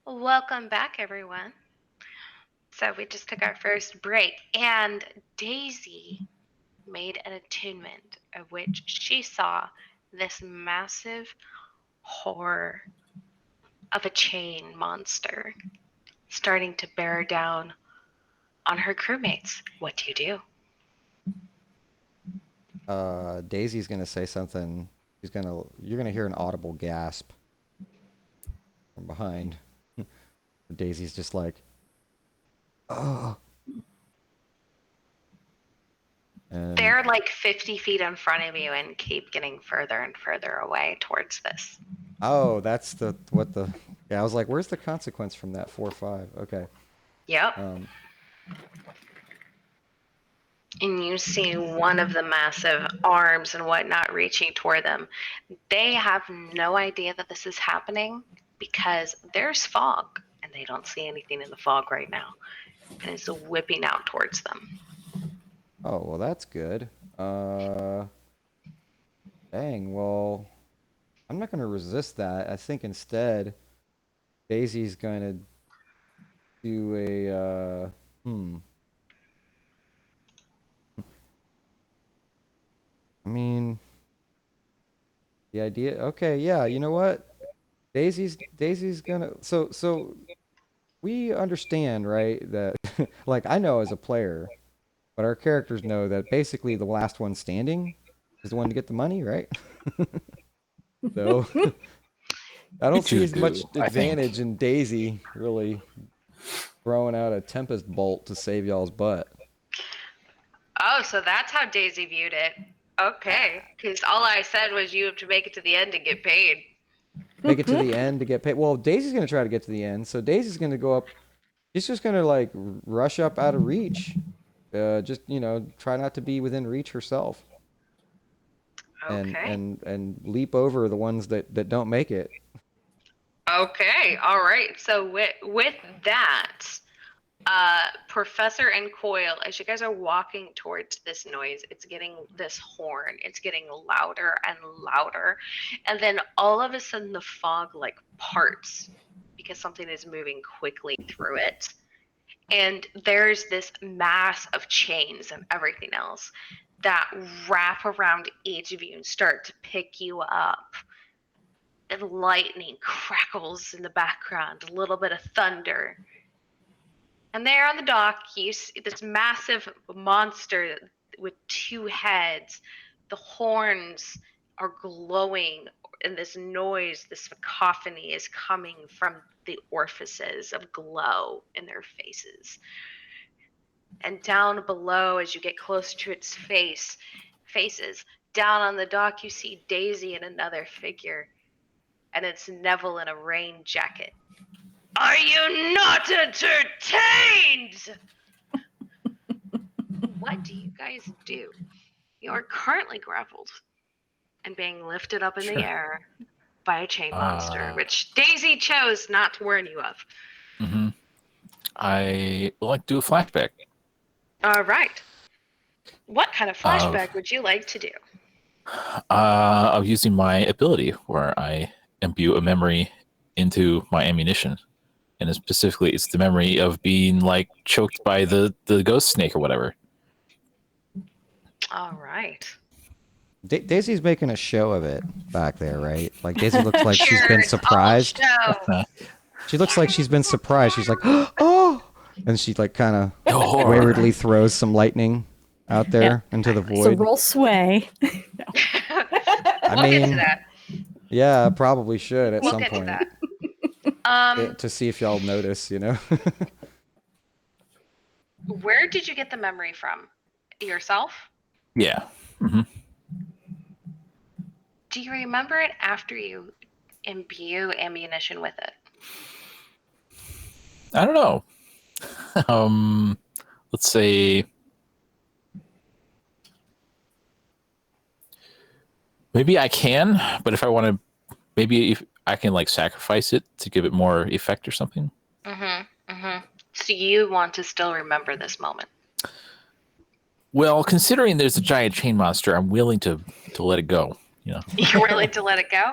Welcome back, everyone. So we just took our first break, and Daisy made an attunement of which she saw this massive horror of a chain monster starting to bear down on her crewmates. What do you do? Daisy's gonna say something. You're gonna hear an audible gasp from behind. Daisy's just like, oh, and They're like 50 feet in front of you and keep getting further and further away towards this. oh, that's the what the. Yeah, I was like, where's the consequence from that 4-5? Okay. Yep. Um, And you see one of the massive arms and whatnot reaching toward them. They have no idea that this is happening because there's fog and they don't see anything in the fog right now. And it's whipping out towards them. oh well, that's good. Dang. Well, I'm not gonna resist that. I think instead, Daisy's gonna do a I mean, the idea. Okay, yeah. You know what? Daisy's gonna. So we understand, right? That like I know as a player, but our characters know that basically the last one standing is the one to get the money, right? So I don't see You as much do, I think. advantage in Daisy really throwing out a Tempest bolt to save y'all's butt. Oh, so that's how Daisy viewed it. Okay. Because all I said was you have to make it to the end and get paid. Make it to the end to get paid. Well, Daisy's gonna try to get to the end, so Daisy's gonna go up. She's just gonna like rush up out of reach. Just try not to be within reach herself, and Okay. and and leap over the ones that don't make it. Okay. All right. So with that, Professor and Coil, as you guys are walking towards this noise, it's getting this horn, it's getting louder and louder. And then all of a sudden, the fog like parts because something is moving quickly through it. And there's this mass of chains and everything else that wrap around each of you and start to pick you up. And lightning crackles in the background, a little bit of thunder. And there on the dock, you see this massive monster with two heads. The horns are glowing, and this noise, this cacophony is coming from the orifices of glow in their faces. And down below, as you get close to its faces, down on the dock, you see Daisy and another figure, and it's Neville in a rain jacket. Are you not entertained? What do you guys do? You are currently grappled and being lifted up in the air by a chain monster, which Daisy chose not to warn you of. Mm-hmm. I would like to do a flashback. All right. What kind of flashback would you like to do? Of using my ability where I imbue a memory into my ammunition. And specifically, it's the memory of being like choked by the ghost snake or whatever. All right. Daisy's making a show of it back there, right? Like Daisy looks like she's been surprised. She looks like she's been surprised. She's like, oh, and she like kind of waywardly throws some lightning out there into the void. So roll sway. We'll get to that. Yeah, I probably should at some We'll point. get to that. To see if y'all notice, Where did you get the memory from? Yourself? Yeah. Mm-hmm. Do you remember it after you imbue ammunition with it? I don't know. Let's say maybe I can, but if I want to, maybe if I can like sacrifice it to give it more effect or something. So you want to still remember this moment? Well, considering there's a giant chain monster, I'm willing to let it go. You're willing to let it go?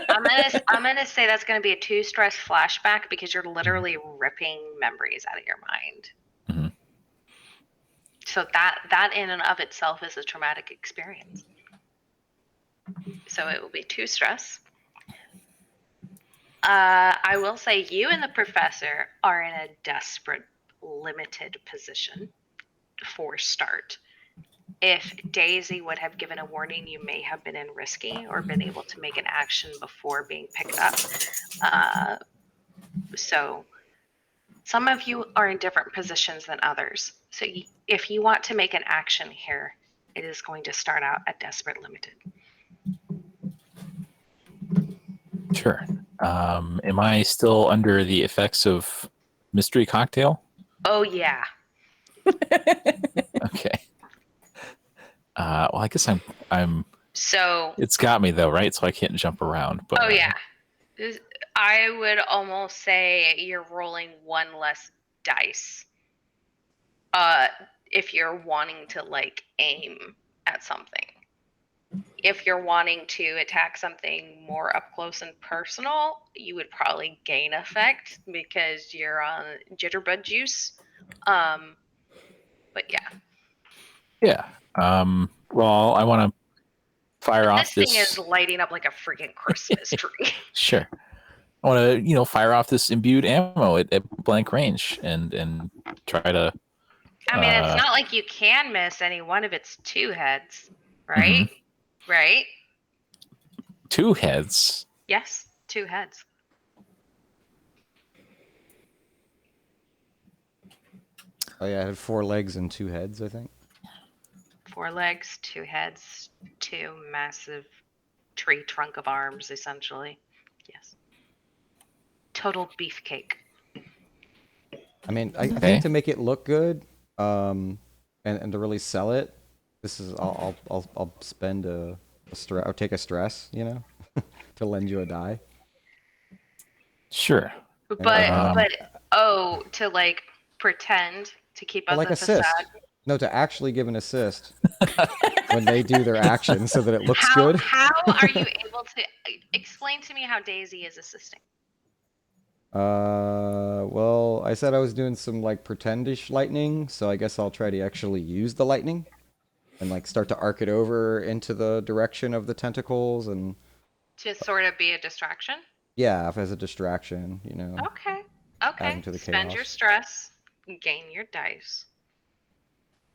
I'm gonna say that's gonna be a 2 stress flashback because you're literally ripping memories out of your mind. Mhm. So that in and of itself is a traumatic experience. So it will be 2 stress. I will say you and the professor are in a desperate, limited position for start. If Daisy would have given a warning, you may have been in risky or been able to make an action before being picked up. So some of you are in different positions than others. So if you want to make an action here, it is going to start out at desperate limited. Sure. Am I still under the effects of mystery cocktail? Oh yeah. Okay. Well, I guess I'm. So It's got me though, right? So I can't jump around. But oh yeah. I would almost say you're rolling 1 less dice. If you're wanting to like aim at something. If you're wanting to attack something more up close and personal, you would probably gain effect because you're on jitterbug juice. But yeah. yeah. Well, I want to fire off This thing is lighting up like a freaking Christmas tree. Sure. I want to, fire off this imbued ammo at blank range and try to. I mean, it's not like you can miss any one of its 2 heads, right? Mm-hmm. Right? 2 heads. Yes, 2 heads. Oh yeah, it had 4 legs and 2 heads, I think. 4 legs, 2 heads, 2 massive tree trunk of arms, essentially. Yes. Total beefcake. I mean, I think to make it look good, and to really sell it, this is I'll spend a stress, I'll take a stress, to lend you a die. Sure. But to like pretend to keep up Like the assist. facade. No, to actually give an assist when they do their action so that it looks How good. how are you able to explain to me how Daisy is assisting? Well, I said I was doing some like pretendish lightning, so I guess I'll try to actually use the lightning and like start to arc it over into the direction of the tentacles and To sort of be a distraction? yeah, as a distraction, Okay. adding to the Spend your chaos. stress, gain your dice.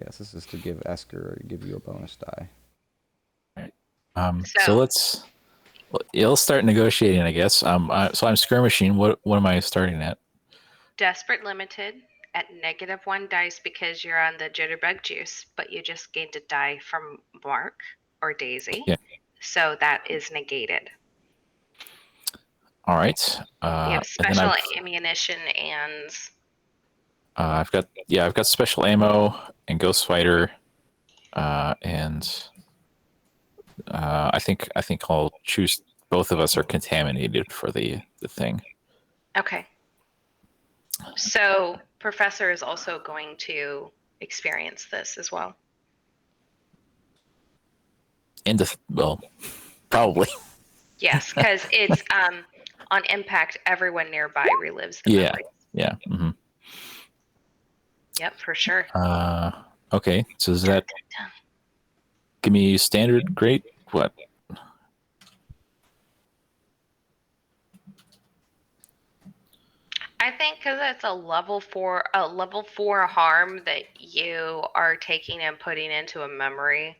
Yes, this is to give give you a bonus die. So let's start negotiating, I guess. So I'm skirmishing. What am I starting at? Desperate limited at -1 dice because you're on the jitterbug juice, but you just gained a die from Mark or Daisy. Yeah. So that is negated. All right. You have special ammunition and I've got special ammo and ghost fighter, and I think I'll choose. Both of us are contaminated for the thing. okay. So Professor is also going to experience this as well. Well, probably. Yes, because it's on impact. Everyone nearby relives the memory. Yeah. Mm-hmm. Yep, for sure. Okay. So does that give me standard? Great. What? I think because it's a level 4 harm that you are taking and putting into a memory.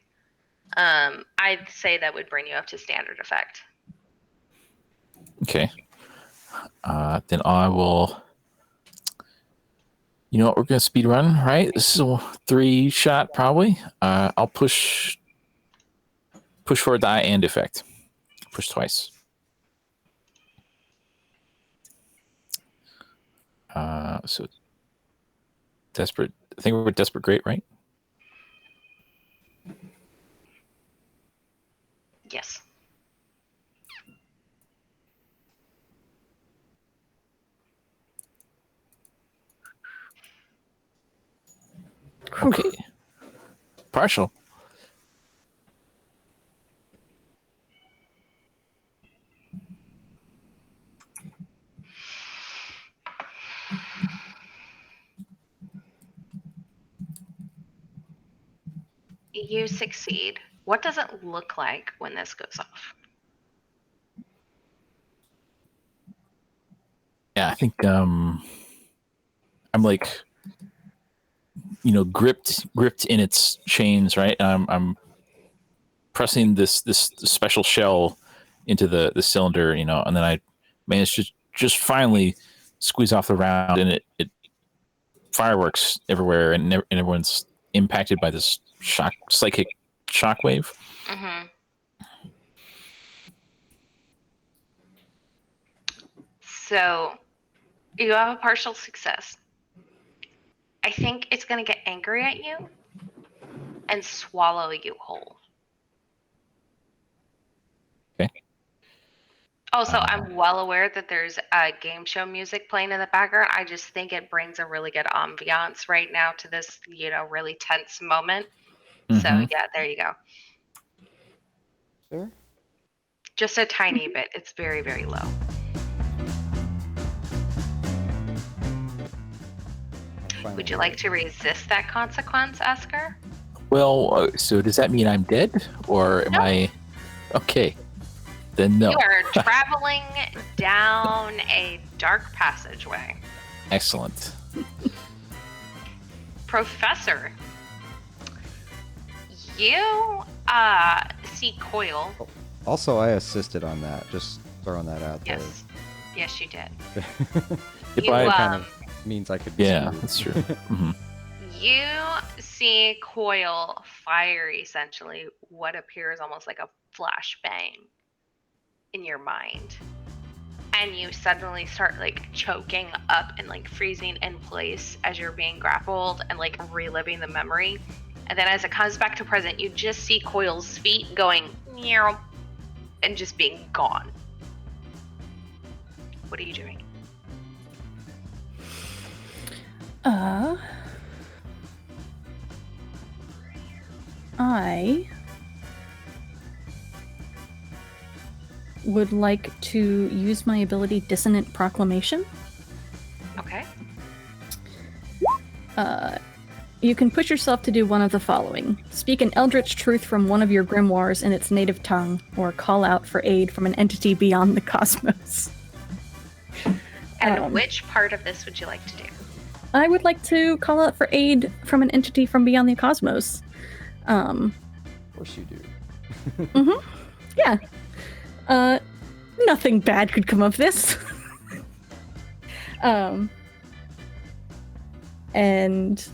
I'd say that would bring you up to standard effect. Okay. Then I will. You know what? We're gonna speed run, right? This is a 3-shot, probably. I'll push for a die and effect. Push twice. So desperate. I think we're desperate. Great, right? Yes. Okay. Partial. You succeed. What does it look like when this goes off? Yeah, I think I'm like, gripped in its chains, right? I'm pressing this special shell into the cylinder, and then I managed to just finally squeeze off the round, and it fireworks everywhere, and everyone's impacted by this psychic shockwave. Mm-hmm. So you have a partial success. I think it's going to get angry at you and swallow you whole. Okay. Also, I'm well aware that there's game show music playing in the background. I just think it brings a really good ambiance right now to this, really tense moment. So Mhm. yeah, there you go. Sure. Just a tiny bit. It's very, very low. Would you like to resist that consequence, Esker? Well, so does that mean I'm dead, or am No. I? Okay, then no. You are traveling down a dark passageway. Excellent. Professor, you see Coil. Also, I assisted on that. Just throwing that out there. Yes, you did. If You, I Kind of means I could be yeah, screwed. that's true. hmm You see Coil fire essentially what appears almost like a flashbang in your mind. And you suddenly start like choking up and like freezing in place as you're being grappled and like reliving the memory. And then as it comes back to present, you just see Coil's feet going meow and just being gone. What are you doing? I would like to use my ability Dissonant Proclamation. Okay. You can push yourself to do one of the following. Speak an eldritch truth from one of your grimoires in its native tongue, or call out for aid from an entity beyond the cosmos. And which part of this would you like to do? I would like to call out for aid from an entity from beyond the cosmos. Of course you do. Yeah. Nothing bad could come of this. And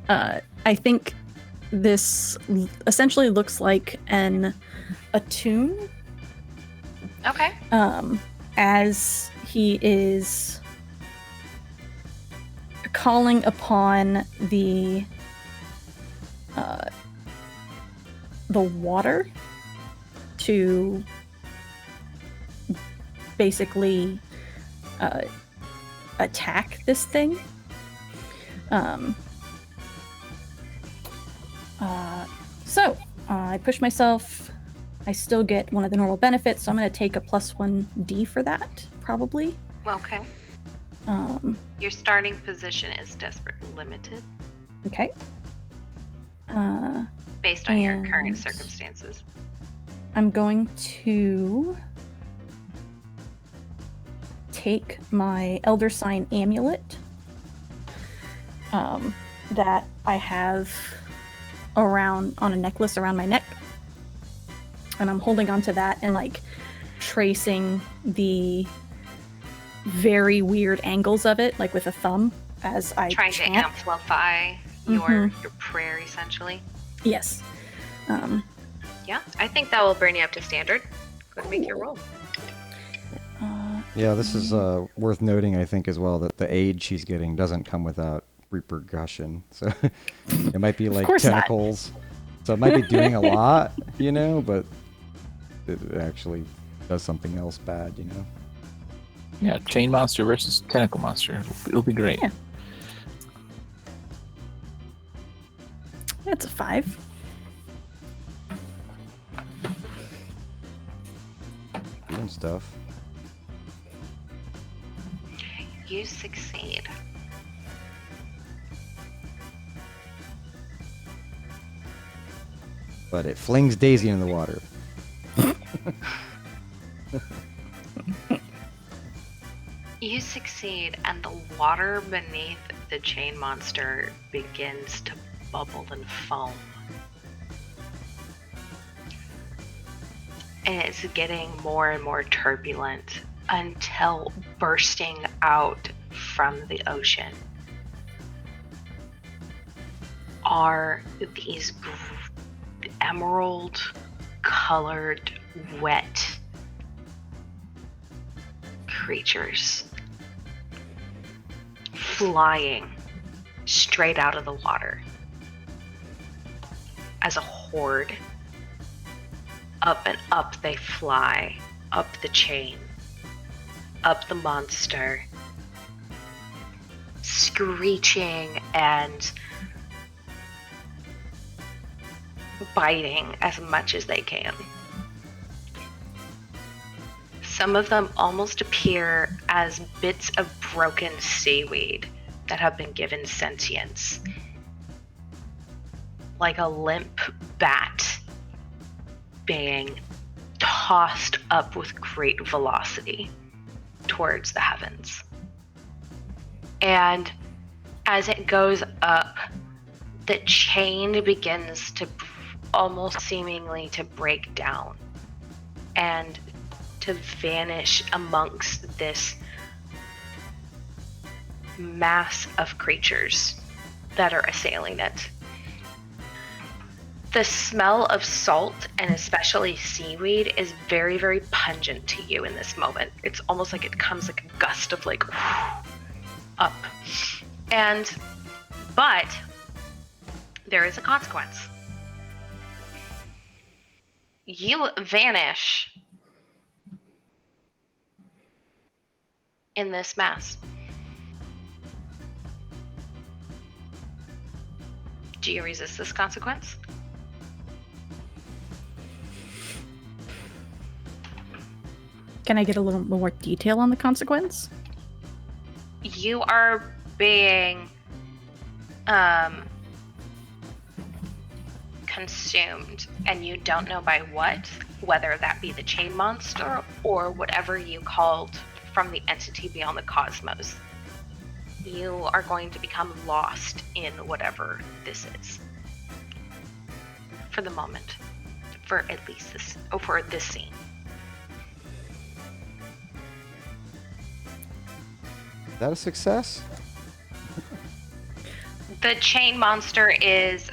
I think this essentially looks like a tune. Okay. As he is calling upon the water to basically attack this thing. So I push myself. I still get one of the normal benefits, so I'm going to take a +1d for that, probably. Okay. Your starting position is desperate limited Okay. based on your current And- circumstances. I'm going to take my Elder Sign amulet that I have on a necklace around my neck, and I'm holding onto that and like tracing the very weird angles of it, like with a thumb, as I Trying to chant. amplify your prayer, essentially. Yes. Yeah, I think that will bring you up to standard. Go ahead and make your roll. Yeah, this is worth noting, I think, as well, that the aid she's getting doesn't come without repercussion. So it might be like course not. tentacles. So it might be doing a lot, but it actually does something else bad, Yeah, chain monster versus tentacle monster. It'll be great. Yeah. That's a 5. Doing stuff. You succeed. but it flings Daisy in the water. You succeed, and the water beneath the chain monster begins to bubble and foam. And it's getting more and more turbulent until bursting out from the ocean are these emerald colored wet creatures flying straight out of the water as a horde. Up and up they fly, up the chain, up the monster, screeching and biting as much as they can. Some of them almost appear as bits of broken seaweed that have been given sentience, like a limp bat being tossed up with great velocity towards the heavens. And as it goes up, the chain begins to almost seemingly to break down and to vanish amongst this mass of creatures that are assailing it. The smell of salt and especially seaweed is very, very pungent to you in this moment. It's almost like it comes like a gust of like up. But there is a consequence. You vanish in this mass. Do you resist this consequence? Can I get a little more detail on the consequence? You are being consumed, and you don't know by what, whether that be the chain monster or whatever you called from the entity beyond the cosmos. You are going to become lost in whatever this is. For the moment. For at least this, or for this scene. Is that a success? The chain monster is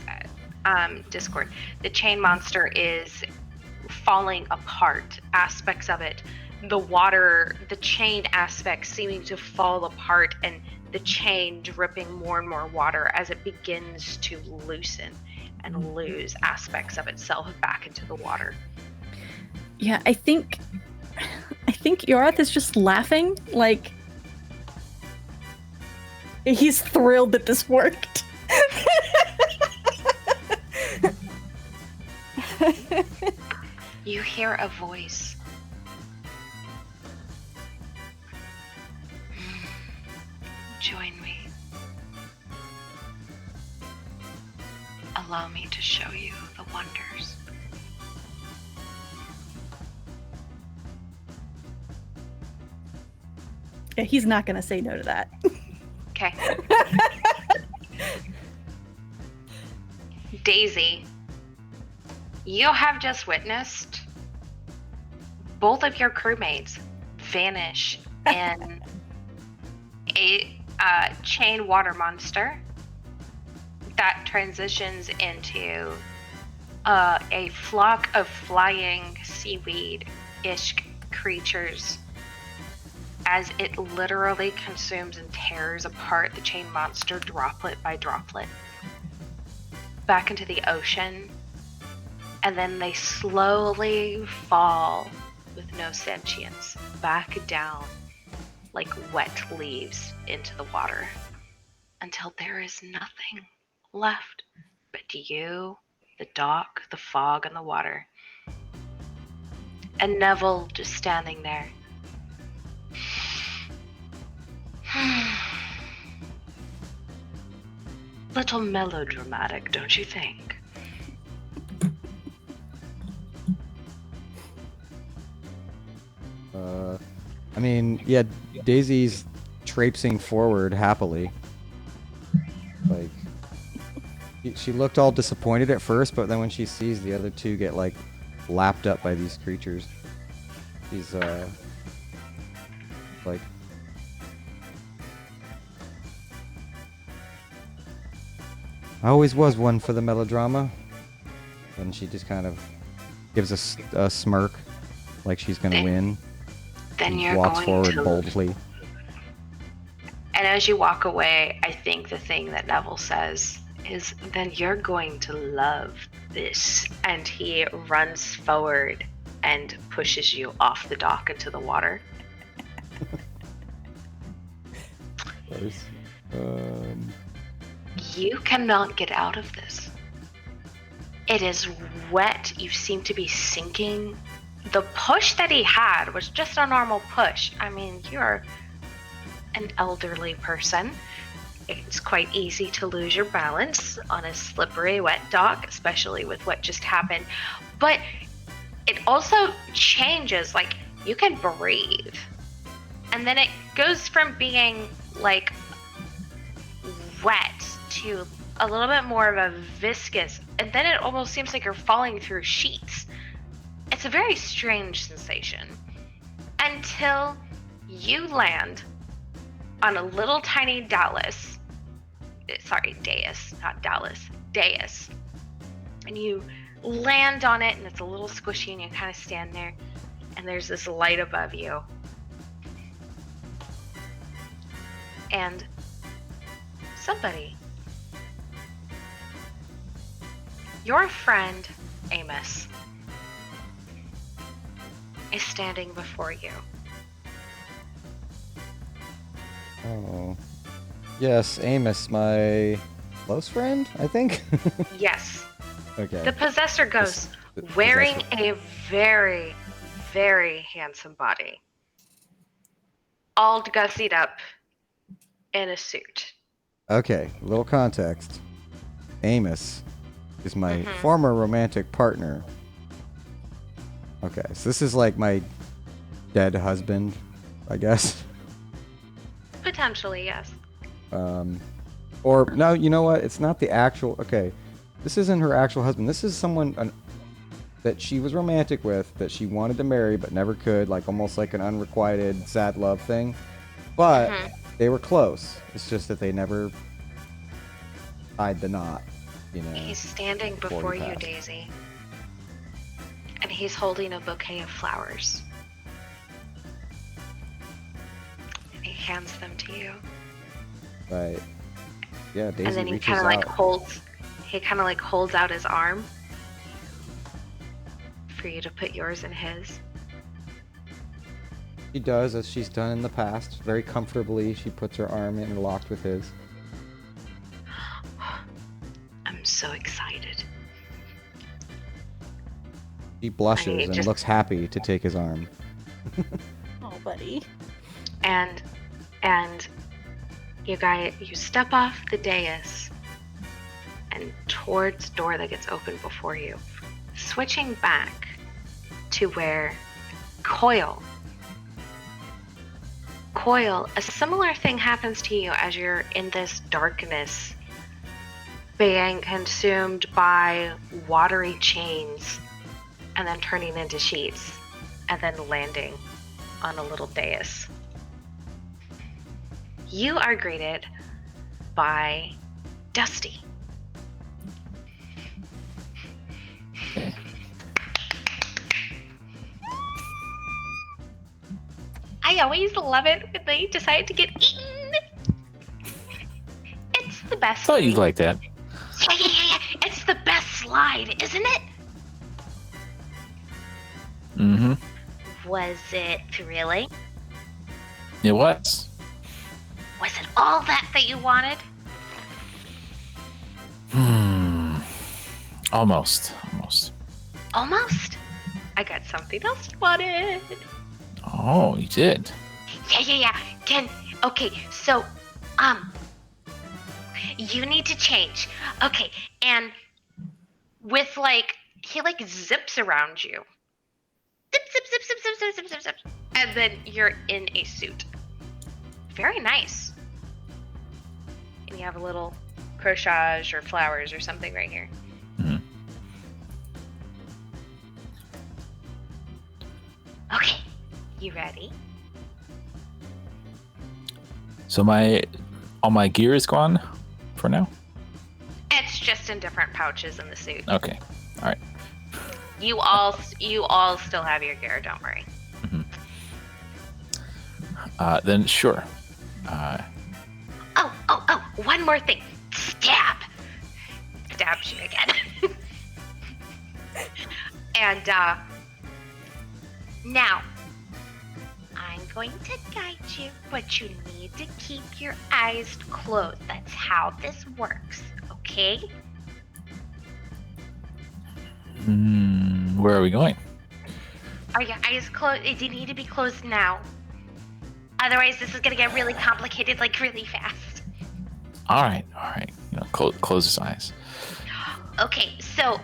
Discord. The chain monster is falling apart. Aspects of it, the water, the chain aspects seeming to fall apart, and the chain dripping more and more water as it begins to loosen and lose aspects of itself back into the water. Yeah, I think Yorath is just laughing, like he's thrilled that this worked. You hear a voice. Join me. Allow me to show you the wonders. Yeah, he's not gonna say no to that. Okay. Daisy, you have just witnessed both of your crewmates vanish in a chain water monster that transitions into a flock of flying seaweed-ish creatures as it literally consumes and tears apart the chain monster droplet by droplet back into the ocean, and then they slowly fall with no sentience back down like wet leaves into the water until there is nothing left but you, the dock, the fog, and the water. And Neville just standing there. Little melodramatic, don't you think? I mean, yeah, Daisy's traipsing forward happily. Like, she looked all disappointed at first, but then when she sees the other two get, like, lapped up by these creatures, she's, like... I always was one for the melodrama. And she just kind of gives a smirk, like she's gonna win. Then you're walks going forward to boldly. And as you walk away, I think the thing that Neville says is, then you're going to love this. And he runs forward and pushes you off the dock into the water. Nice. You cannot get out of this. It is wet. You seem to be sinking. The push that he had was just a normal push. I mean, you're an elderly person. It's quite easy to lose your balance on a slippery, wet dock, especially with what just happened. But it also changes, like, you can breathe. And then it goes from being, like, wet to a little bit more of a viscous, and then it almost seems like you're falling through sheets. It's a very strange sensation until you land on a little tiny dais, not Dallas, dais. And you land on it, and it's a little squishy, and you kind of stand there, and there's this light above you. And somebody, your friend Amos, is standing before you. Oh. Yes, Amos, my close friend, I think? Yes. Okay. The possessor goes, The wearing possessor. a very, very handsome body, all gussied up in a suit. Okay, a little context. Amos is my former romantic partner. Okay, so this is like my dead husband, I guess. Potentially, yes. Or, no, you know what? It's not the actual... Okay, this isn't her actual husband. This is someone that she was romantic with, that she wanted to marry but never could, like almost like an unrequited sad love thing. But they were close. It's just that they never tied the knot, you know. He's standing before you, passed. Daisy. And he's holding a bouquet of flowers. And he hands them to you. Right. Yeah, Daisy And then he reaches kind of out. like holds out his arm for you to put yours in his. She does, as she's done in the past. Very comfortably, she puts her arm interlocked with his. I'm so excited. She blushes I and just- looks happy to take his arm. Oh, buddy. And you step off the dais and towards the door that gets opened before you, switching back to where Coil, a similar thing happens to you as you're in this darkness, being consumed by watery chains and then turning into sheets and then landing on a little dais. You are greeted by Dusty. I always love it when they decide to get eaten. It's the best. I thought you'd thing. like that. Yeah. It's the best slide, isn't it? Mm-hmm. Was it thrilling? It was. Was it all that you wanted? Almost. Almost. I got something else you wanted. Oh, you did. Yeah. Okay, so, you need to change. Okay, and with, like, he, like, zips around you. Zip. And then you're in a suit. Very nice. And you have a little corsage or flowers or something right here. Mhm. Okay, you ready? So all my gear is gone for now. It's just in different pouches in the suit. Okay. All right. You all still have your gear. Don't worry. Then sure. Oh! One more thing. Stab. Stabs you again. And now I'm going to guide you, but you need to keep your eyes closed. That's how this works. Okay? Where are we going? Are your eyes closed? They need to be closed now. Otherwise, this is gonna get really complicated, like really fast. All right. Close his eyes. Okay, so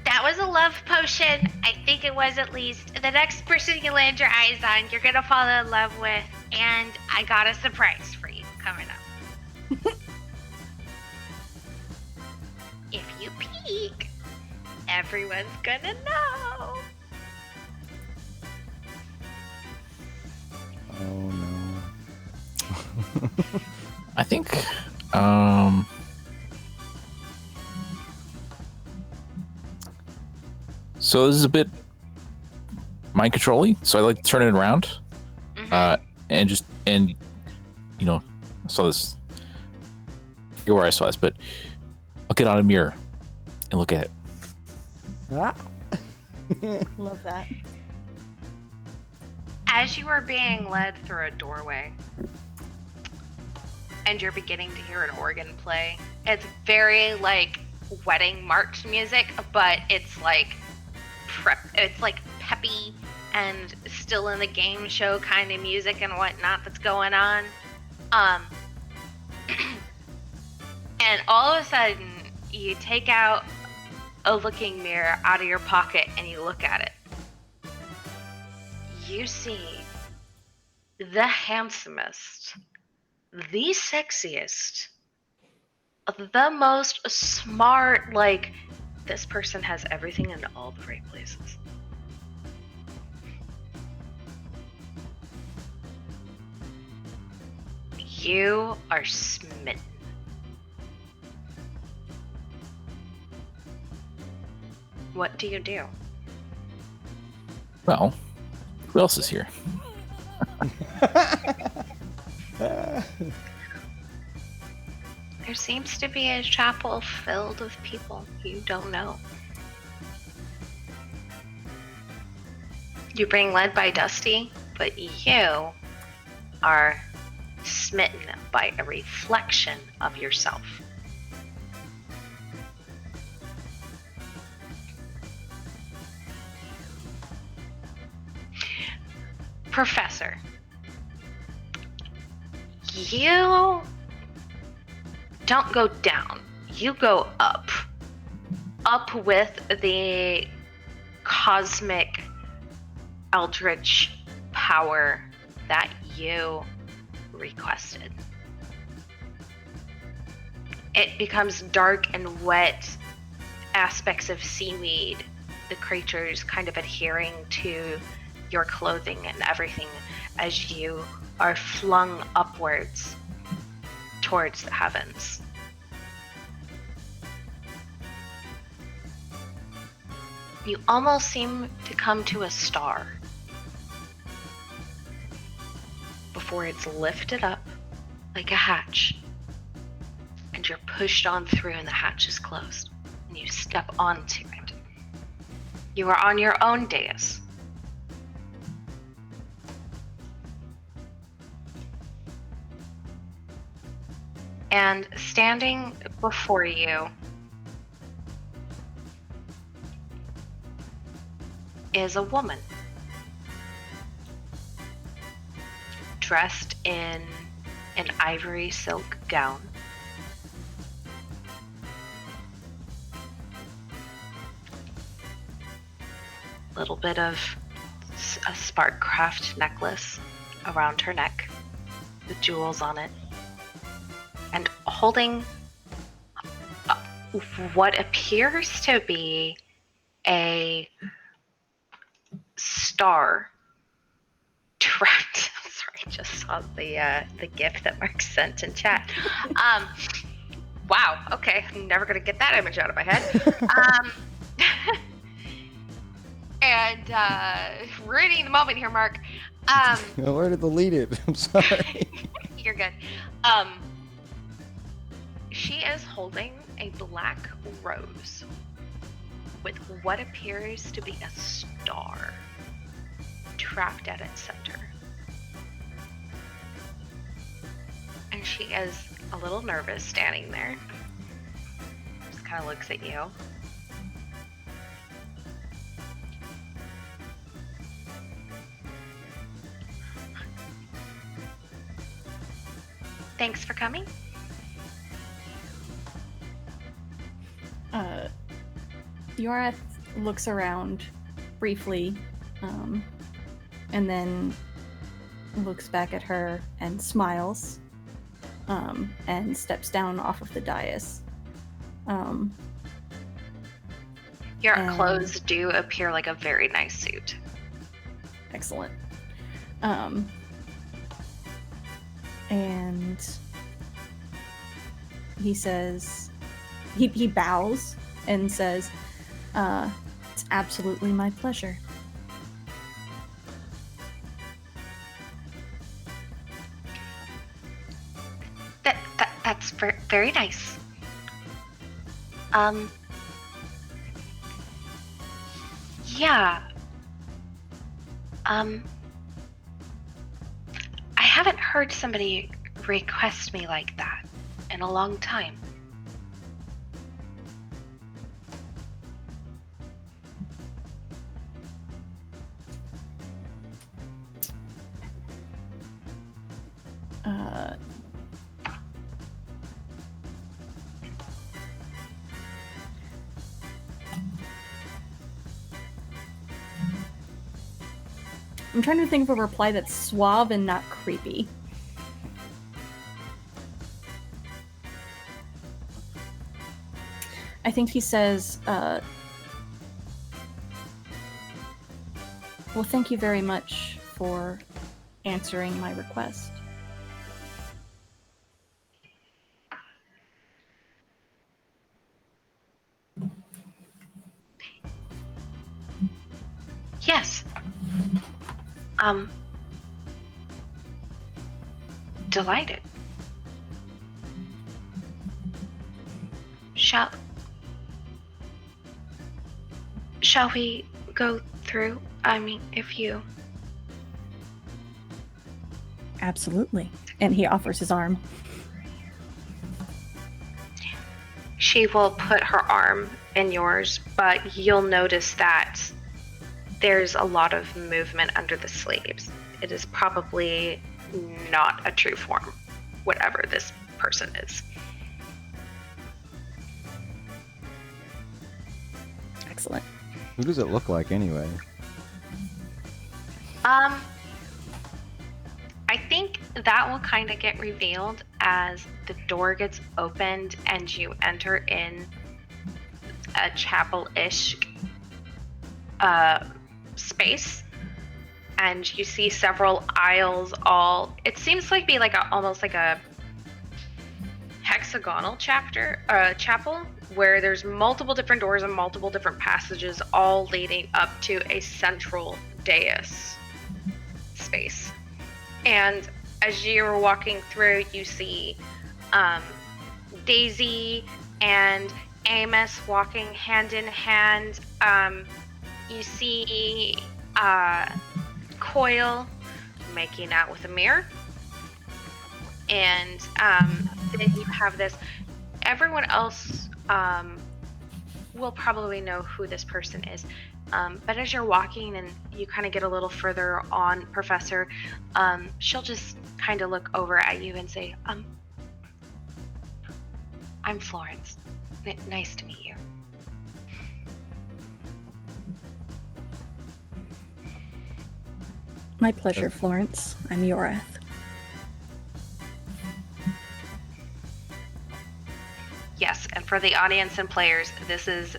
that was a love potion. I think it was at least. The next person you land your eyes on, you're gonna fall in love with, and I got a surprise for you coming up. If you peek, everyone's gonna know. Oh no. I think. So this is a bit mind controlling. So I like to turn it around, and I saw this. I forget where I saw this, but I'll get out a mirror and look at it. Ah. Love that. As you are being led through a doorway, and you're beginning to hear an organ play, it's very like wedding march music, but it's like peppy and still in the game show kind of music and whatnot that's going on. And all of a sudden, you take out a looking mirror out of your pocket and you look at it. You see the handsomest, the sexiest, the most smart, like, this person has everything in all the right places. You are smitten. What do you do? Well, who else is here? There seems to be a chapel filled with people you don't know. You're being led by Dusty, but you are smitten by a reflection of yourself. Professor, you don't go down, you go up. Up with the cosmic eldritch power that you requested. It becomes dark and wet, aspects of seaweed, the creatures kind of adhering to your clothing and everything as you are flung upwards towards the heavens. You almost seem to come to a star before it's lifted up like a hatch, and you're pushed on through and the hatch is closed, and you step onto it. You are on your own dais. And standing before you is a woman dressed in an ivory silk gown. Little bit of a Sparkcraft necklace around her neck with jewels on it, and holding what appears to be a star trapped. Sorry, I just saw the gift that Mark sent in chat. Wow. Okay, I'm never gonna get that image out of my head. And ruining the moment here, Mark. Where to delete it? I'm sorry. You're good. She is holding a black rose with what appears to be a star trapped at its center. And she is a little nervous standing there. Just kind of looks at you. Thanks for coming. Yorath looks around briefly, and then looks back at her and smiles, and steps down off of the dais. Your And- clothes do appear like a very nice suit. Excellent. And he says, he bows and says, it's absolutely my pleasure. That's very nice. Yeah. I haven't heard somebody request me like that in a long time. I'm trying to think of a reply that's suave and not creepy. I think he says, well, thank you very much for answering my request. Yes. Delighted. Shall we go through? I mean, if you... Absolutely. And he offers his arm. She will put her arm in yours, but you'll notice that there's a lot of movement under the sleeves. It is probably not a true form, whatever this person is. Excellent. Who does it look like anyway? I think that will kind of get revealed as the door gets opened and you enter in a chapel-ish space, and you see several aisles. It seems like be like almost like a hexagonal chapel, where there's multiple different doors and multiple different passages, all leading up to a central dais space. And as you're walking through, you see Daisy and Amos walking hand in hand. You see Coil making out with a mirror. And then you have this. Everyone else will probably know who this person is. But as you're walking and you kind of get a little further on, Professor, she'll just kind of look over at you and say, I'm Florence. Nice to meet you. My pleasure, Florence. I'm Yorath. Yes, and for the audience and players, this is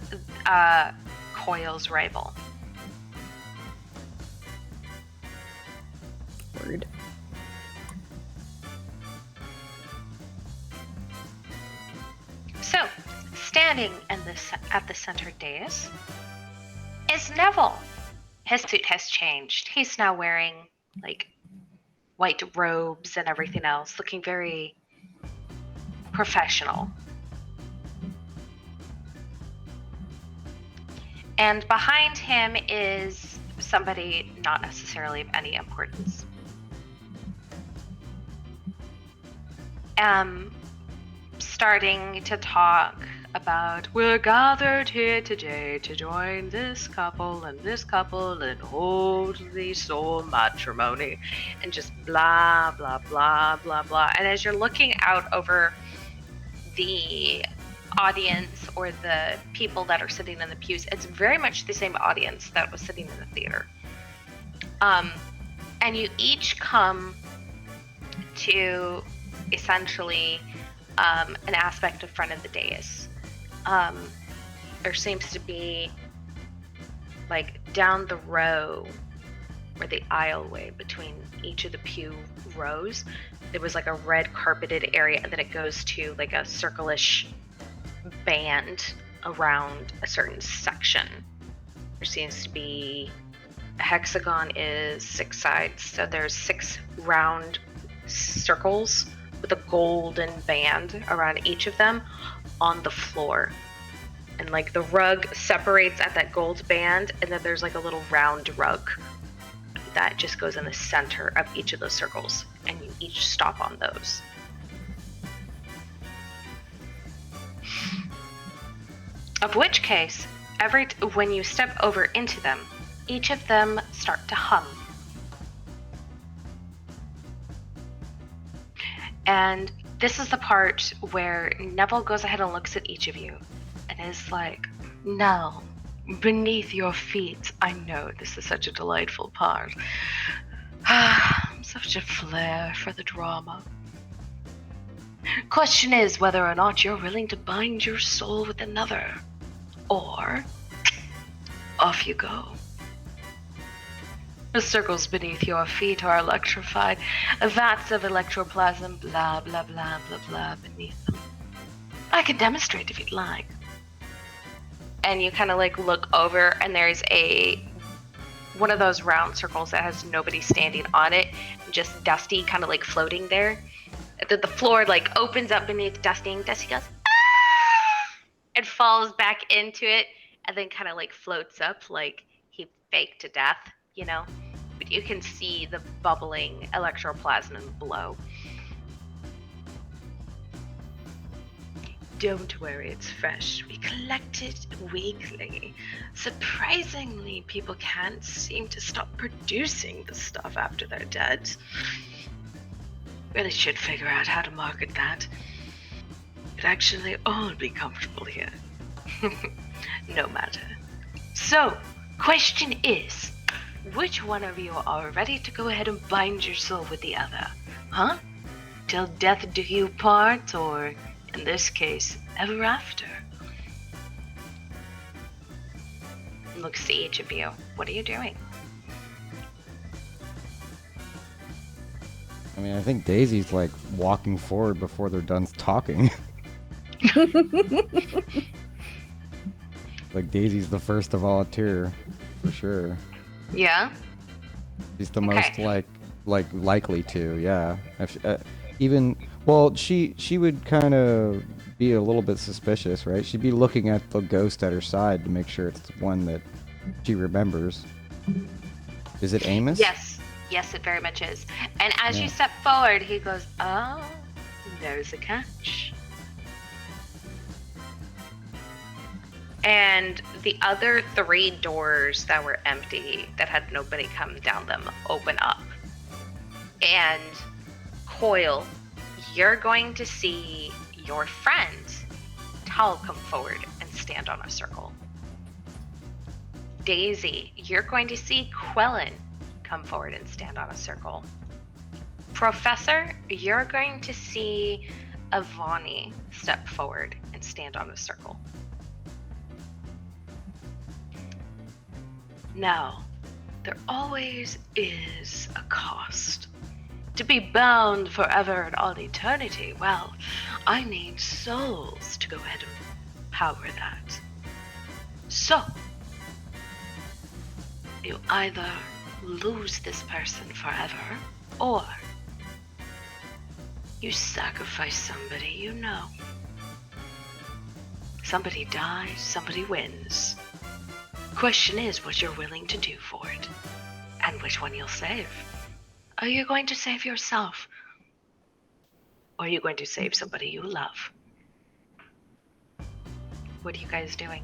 Coil's rival. Word. So, standing at the center dais is Neville. His suit has changed. He's now wearing like white robes and everything else, looking very professional. And behind him is somebody not necessarily of any importance. Starting to talk about, we're gathered here today to join this couple and hold the soul matrimony, and just blah, blah, blah, blah, blah. And as you're looking out over the audience or the people that are sitting in the pews, it's very much the same audience that was sitting in the theater. And you each come to essentially an aspect of front of the dais. There seems to be, like, down the row or the aisleway between each of the pew rows, there was like a red carpeted area, and then it goes to like a circle-ish band around a certain section. There seems to be a hexagon is 6 sides, so there's 6 round circles with a golden band around each of them on the floor. And like the rug separates at that gold band, and then there's like a little round rug that just goes in the center of each of those circles, and you each stop on those. Of which case, when you step over into them, each of them start to hum. And this is the part where Neville goes ahead and looks at each of you and is like, now, beneath your feet, I know this is such a delightful part. Such a flair for the drama. Question is whether or not you're willing to bind your soul with another, or off you go. The circles beneath your feet are electrified, vats of electroplasm, blah, blah, blah, blah, blah, beneath them. I can demonstrate if you'd like. And you kind of like look over, and there's one of those round circles that has nobody standing on it, just Dusty kind of like floating there. The floor like opens up beneath Dusty, and Dusty goes, ah! And falls back into it, and then kind of like floats up like he faked to death, you know? But you can see the bubbling electroplasm below. Don't worry, it's fresh. We collect it weekly. Surprisingly, people can't seem to stop producing the stuff after they're dead. Really should figure out how to market that. We'd actually all be comfortable here. No matter. So, question is, which one of you are ready to go ahead and bind your soul with the other? Huh? Till death do you part, or, in this case, ever after? Looks to each of you. What are you doing? I mean, I think Daisy's like walking forward before they're done talking. Like Daisy's the first to volunteer, for sure. Yeah? She's the most likely to, yeah. She would kind of be a little bit suspicious, right? She'd be looking at the ghost at her side to make sure it's the one that she remembers. Is it Amos? Yes, it very much is. And as you step forward, he goes, oh, there's a catch. And the other 3 doors that were empty, that had nobody come down them, open up. And Coil, you're going to see your friend, Tal, come forward and stand on a circle. Daisy, you're going to see Quellen come forward and stand on a circle. Professor, you're going to see Avani step forward and stand on a circle. Now, there always is a cost. To be bound forever in all eternity, well, I need souls to go ahead and power that. So, you either lose this person forever, or you sacrifice somebody you know. Somebody dies, somebody wins. Question is what you're willing to do for it, and which one you'll save. Are you going to save yourself? Or are you going to save somebody you love? What are you guys doing?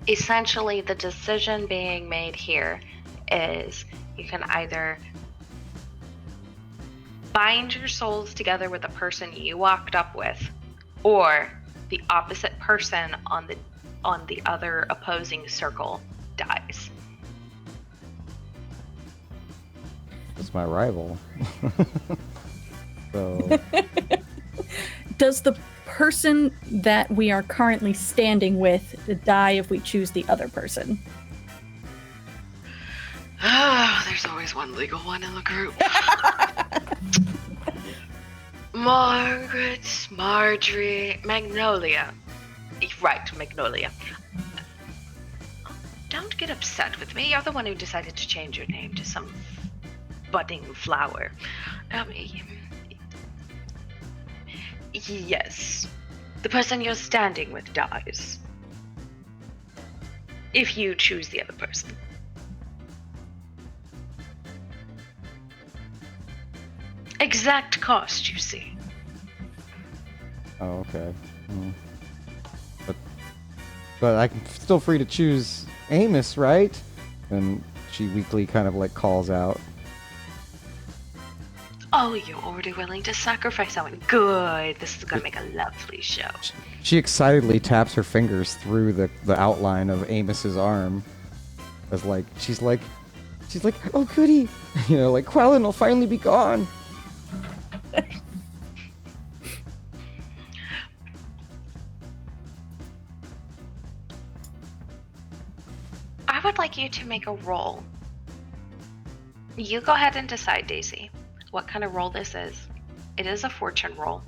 Essentially, the decision being made here is you can either bind your souls together with the person you walked up with, or the opposite person on the other opposing circle dies. It's my rival. So Does the person that we are currently standing with die if we choose the other person? Oh, there's always one legal one in the group. Margaret, Marjorie, Magnolia. Right, Magnolia. Don't get upset with me. You're the one who decided to change your name to some budding flower. Yes. The person you're standing with dies. If you choose the other person. Exact cost, you see. oh, okay. But I'm still free to choose Amos, right? And she weakly kind of like calls out. Oh, you're already willing to sacrifice someone. Good. This is gonna make a lovely show. She excitedly taps her fingers through the outline of Amos's arm, as like she's like, oh goody, you know, like Quellen will finally be gone. I would like you to make a roll. You go ahead and decide, Daisy, what kind of roll this is. It is a fortune roll.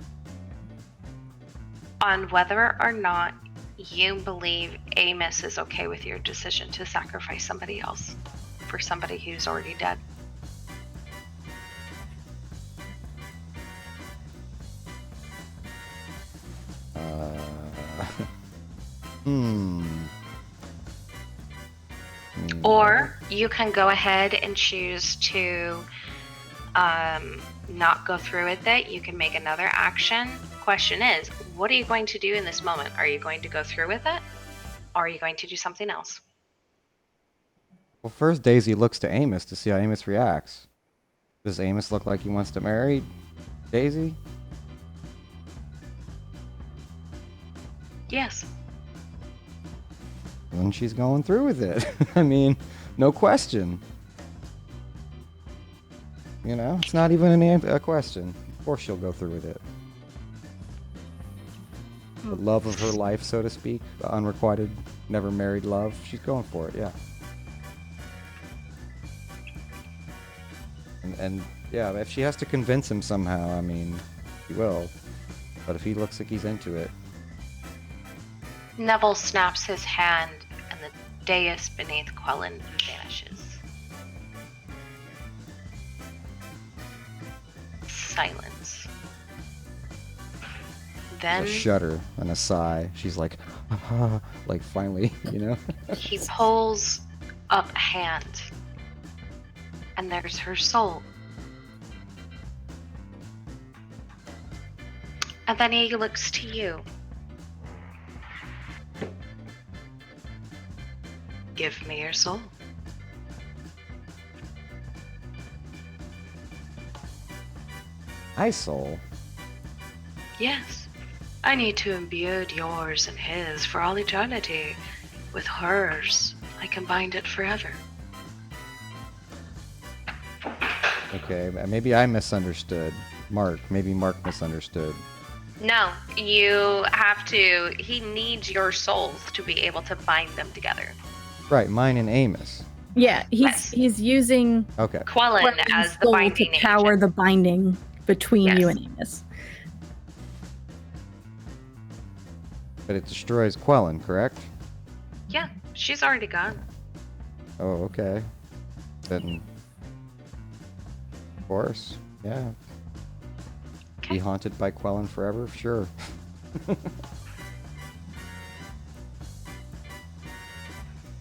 On whether or not you believe Amos is okay with your decision to sacrifice somebody else for somebody who's already dead. Or you can go ahead and choose to not go through with it. You can make another action. Question is, what are you going to do in this moment? Are you going to go through with it? Or are you going to do something else? Well, first Daisy looks to Amos to see how Amos reacts. Does Amos look like he wants to marry Daisy? Yes. Then she's going through with it. I mean, no question. You know, it's not even a question. Of course she'll go through with it. The love of her life, so to speak, the unrequited, never married love. She's going for it, yeah. And yeah, if she has to convince him somehow, I mean, she will. But if he looks like he's into it. Neville snaps his hand and the dais beneath Quellen vanishes. Silence. Then A shudder and a sigh. She's like, like finally, you know? he pulls up a hand, and there's her soul. And then he looks to you. Give me your soul. My soul. Yes. I need to imbue yours and his for all eternity. With hers, I combined it forever. Okay, maybe I misunderstood. Maybe Mark misunderstood. No, you have to. He needs your souls to be able to bind them together. Right, mine and Amos. Yeah, Yes. he's using Okay. Quellen Quellen's as the soul binding to power agent. the binding between you Yes. and Amos. But it destroys Quellen, correct? Yeah, she's already gone. Oh, okay. Then, of course, yeah. Be Okay. haunted by Quellen forever? Sure.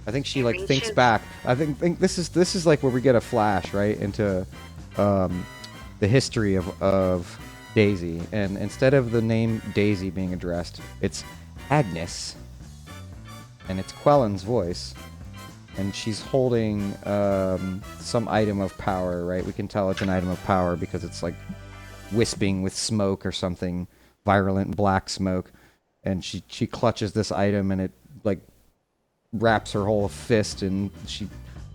I think she like thinks Reaches- back. I think this is like where we get a flash right into the history of Daisy, and instead of the name Daisy being addressed, it's Agnes, and it's Quellen's voice, and she's holding some item of power. Right, we can tell it's an item of power because it's like wisping with smoke or something, virulent black smoke, and she clutches this item, and it like wraps her whole fist, and she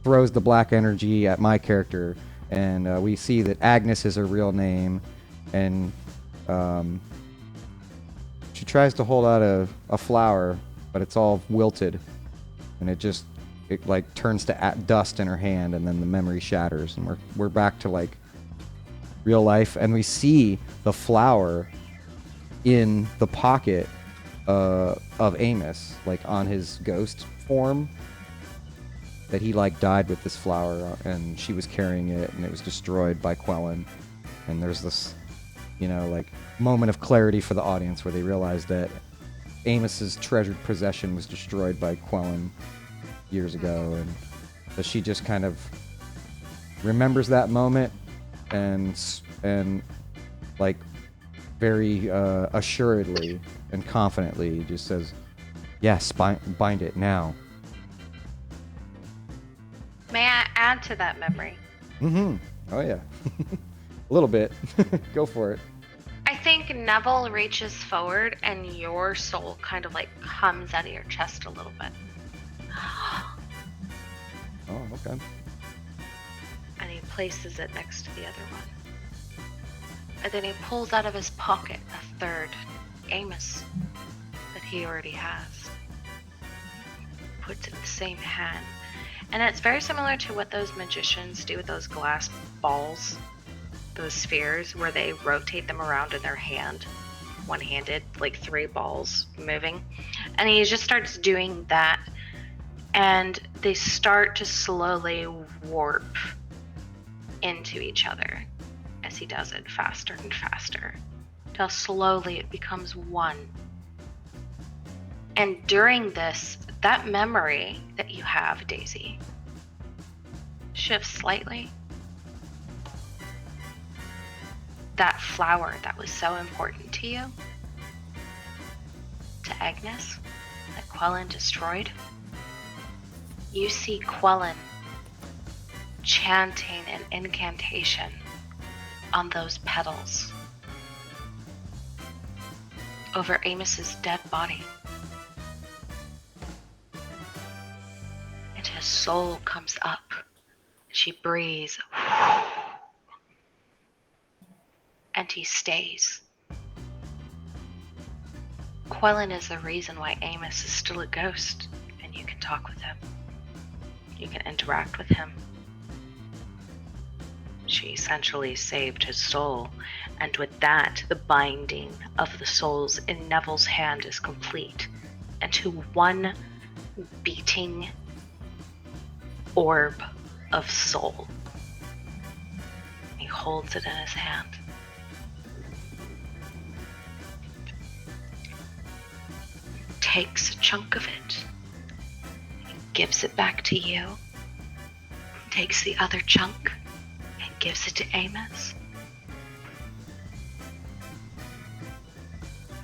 throws the black energy at my character, and we see that Agnes is her real name, and she tries to hold out a flower, but it's all wilted, and it like turns to dust in her hand, and then the memory shatters, and we're back to like real life, and we see the flower in the pocket of Amos, like on his ghost form, that he like died with this flower, and she was carrying it, and it was destroyed by Quellen. And there's this, like moment of clarity for the audience where they realize that Amos's treasured possession was destroyed by Quellen years ago, and so she just kind of remembers that moment and like very assuredly and confidently just says, yes, bind it now. May I add to that memory? Mm-hmm. Oh yeah. A little bit. Go for it. I think Neville reaches forward and your soul kind of like comes out of your chest a little bit. Oh, okay. And he places it next to the other one. And then he pulls out of his pocket a third Amos that he already has. Puts it in the same hand. And it's very similar to what those magicians do with those glass balls, those spheres, where they rotate them around in their hand, one-handed, like 3 balls moving. And he just starts doing that, and they start to slowly warp into each other as he does it faster and faster, till slowly it becomes one. And during this, that memory that you have, Daisy, shifts slightly. That flower that was so important to you, to Agnes, that Quellen destroyed, you see Quellen chanting an incantation on those petals over Amos's dead body. And his soul comes up. She breathes. And he stays. Quellen is the reason why Amos is still a ghost, and you can talk with him. You can interact with him. She essentially saved his soul, and with that, the binding of the souls in Neville's hand is complete into one beating orb of soul. He holds it in his hand. Takes a chunk of it, gives it back to you, takes the other chunk and gives it to Amos.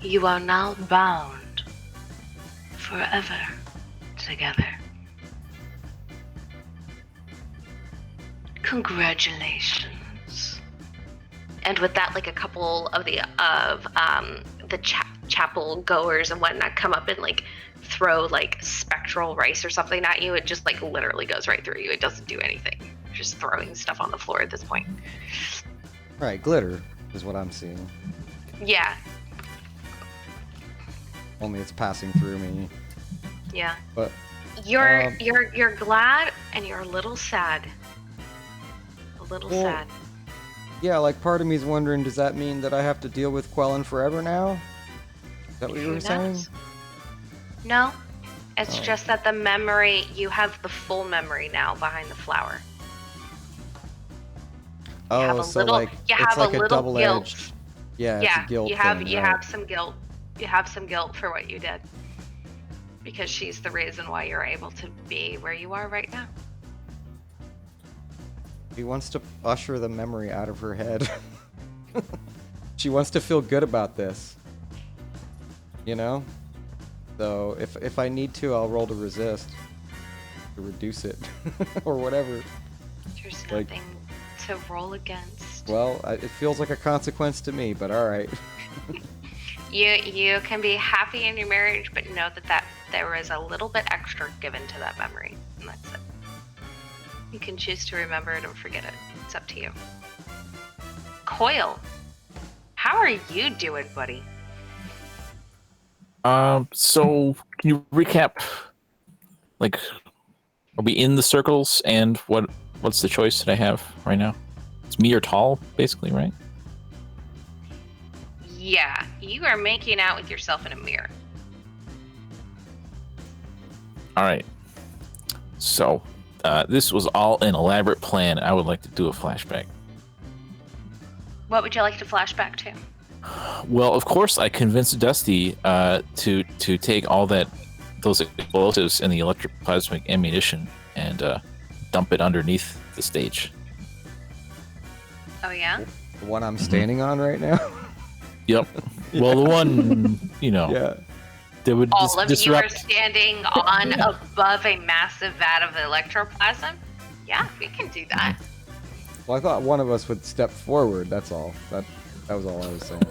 You are now bound forever together. Congratulations. And with that, like a couple of the chapel goers and whatnot come up and like throw like spectral rice or something at you. It just like literally goes right through you. It doesn't do anything. just throwing stuff on the floor at this point. Right, glitter is what I'm seeing. Yeah, Only it's passing through me. yeah. But You're glad and you're a little sad. A little Well, sad. yeah, like part of me is wondering, does that mean that I have to deal with Quellen forever now? Is that what you Who were saying? knows? No. It's Oh. just that the memory, you have the full memory now behind the flower. have Oh, a so little- like you it's have a like a little double-edged. guilt. Yeah, it's Yeah, a guilt you have thing, you right? have some guilt. You have some guilt for what you did. Because she's the reason why you're able to be where you are right now. She wants to usher the memory out of her head. She wants to feel good about this. You know? So if I need to, I'll roll to resist. To reduce it. Or whatever. There's Like- nothing to roll against. Well, it feels like a consequence to me, but alright. You can be happy in your marriage, but know that there is a little bit extra given to that memory, and that's it. You can choose to remember it or forget it. It's up to you. Coil, how are you doing, buddy? So can you recap? Like, are we in the circles? And what's the choice that I have right now? It's me or tall, basically, right? Yeah, you are making out with yourself in a mirror. All right. So this was all an elaborate plan. I would like to do a flashback. What would you like to flash back to? Well, of course, I convinced Dusty to take all those explosives and the electroplasmic ammunition and dump it underneath the stage. Oh yeah? The one I'm standing on right now? Yep. Well, the one Yeah. that would All of you are disrupt. standing on above a massive vat of electroplasm? Yeah, we can do that. Well, I thought one of us would step forward, that's all. That was all I was saying.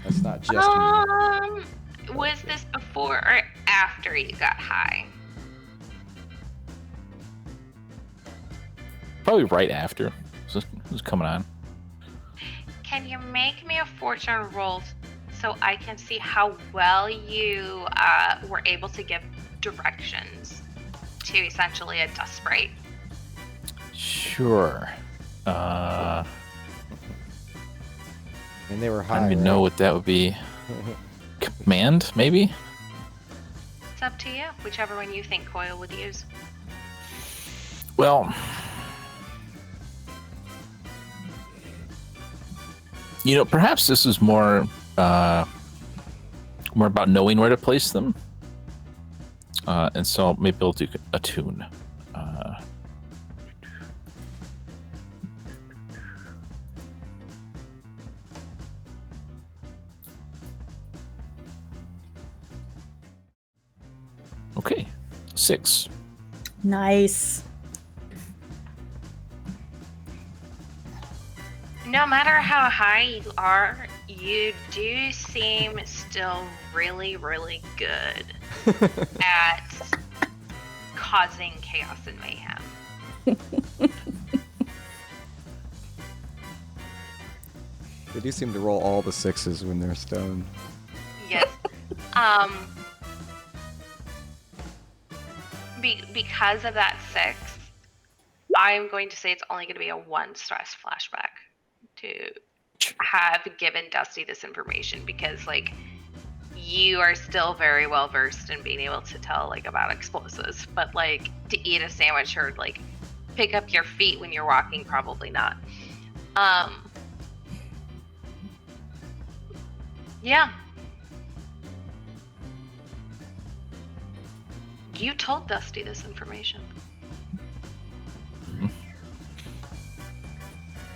That's not just me. Was this before or after you got high? Probably right after. It was coming on. Can you make me a fortune roll so I can see how well you were able to give directions to essentially a dust sprite? Sure. I mean, they were high. I don't even right? know what that would be. Command, maybe? It's up to you, whichever one you think Coil would use. Well, perhaps this is more about knowing where to place them. And so maybe I'll do a tune. Okay, 6. Nice. No matter how high you are, you do seem still really, really good at causing chaos and mayhem. They do seem to roll all the sixes when they're stoned. Yes. Because of that 6, I'm going to say it's only going to be a 1 stress flashback to have given Dusty this information, because like you are still very well versed in being able to tell like about explosives, but like to eat a sandwich or like pick up your feet when you're walking, probably not. Yeah. You told Dusty this information.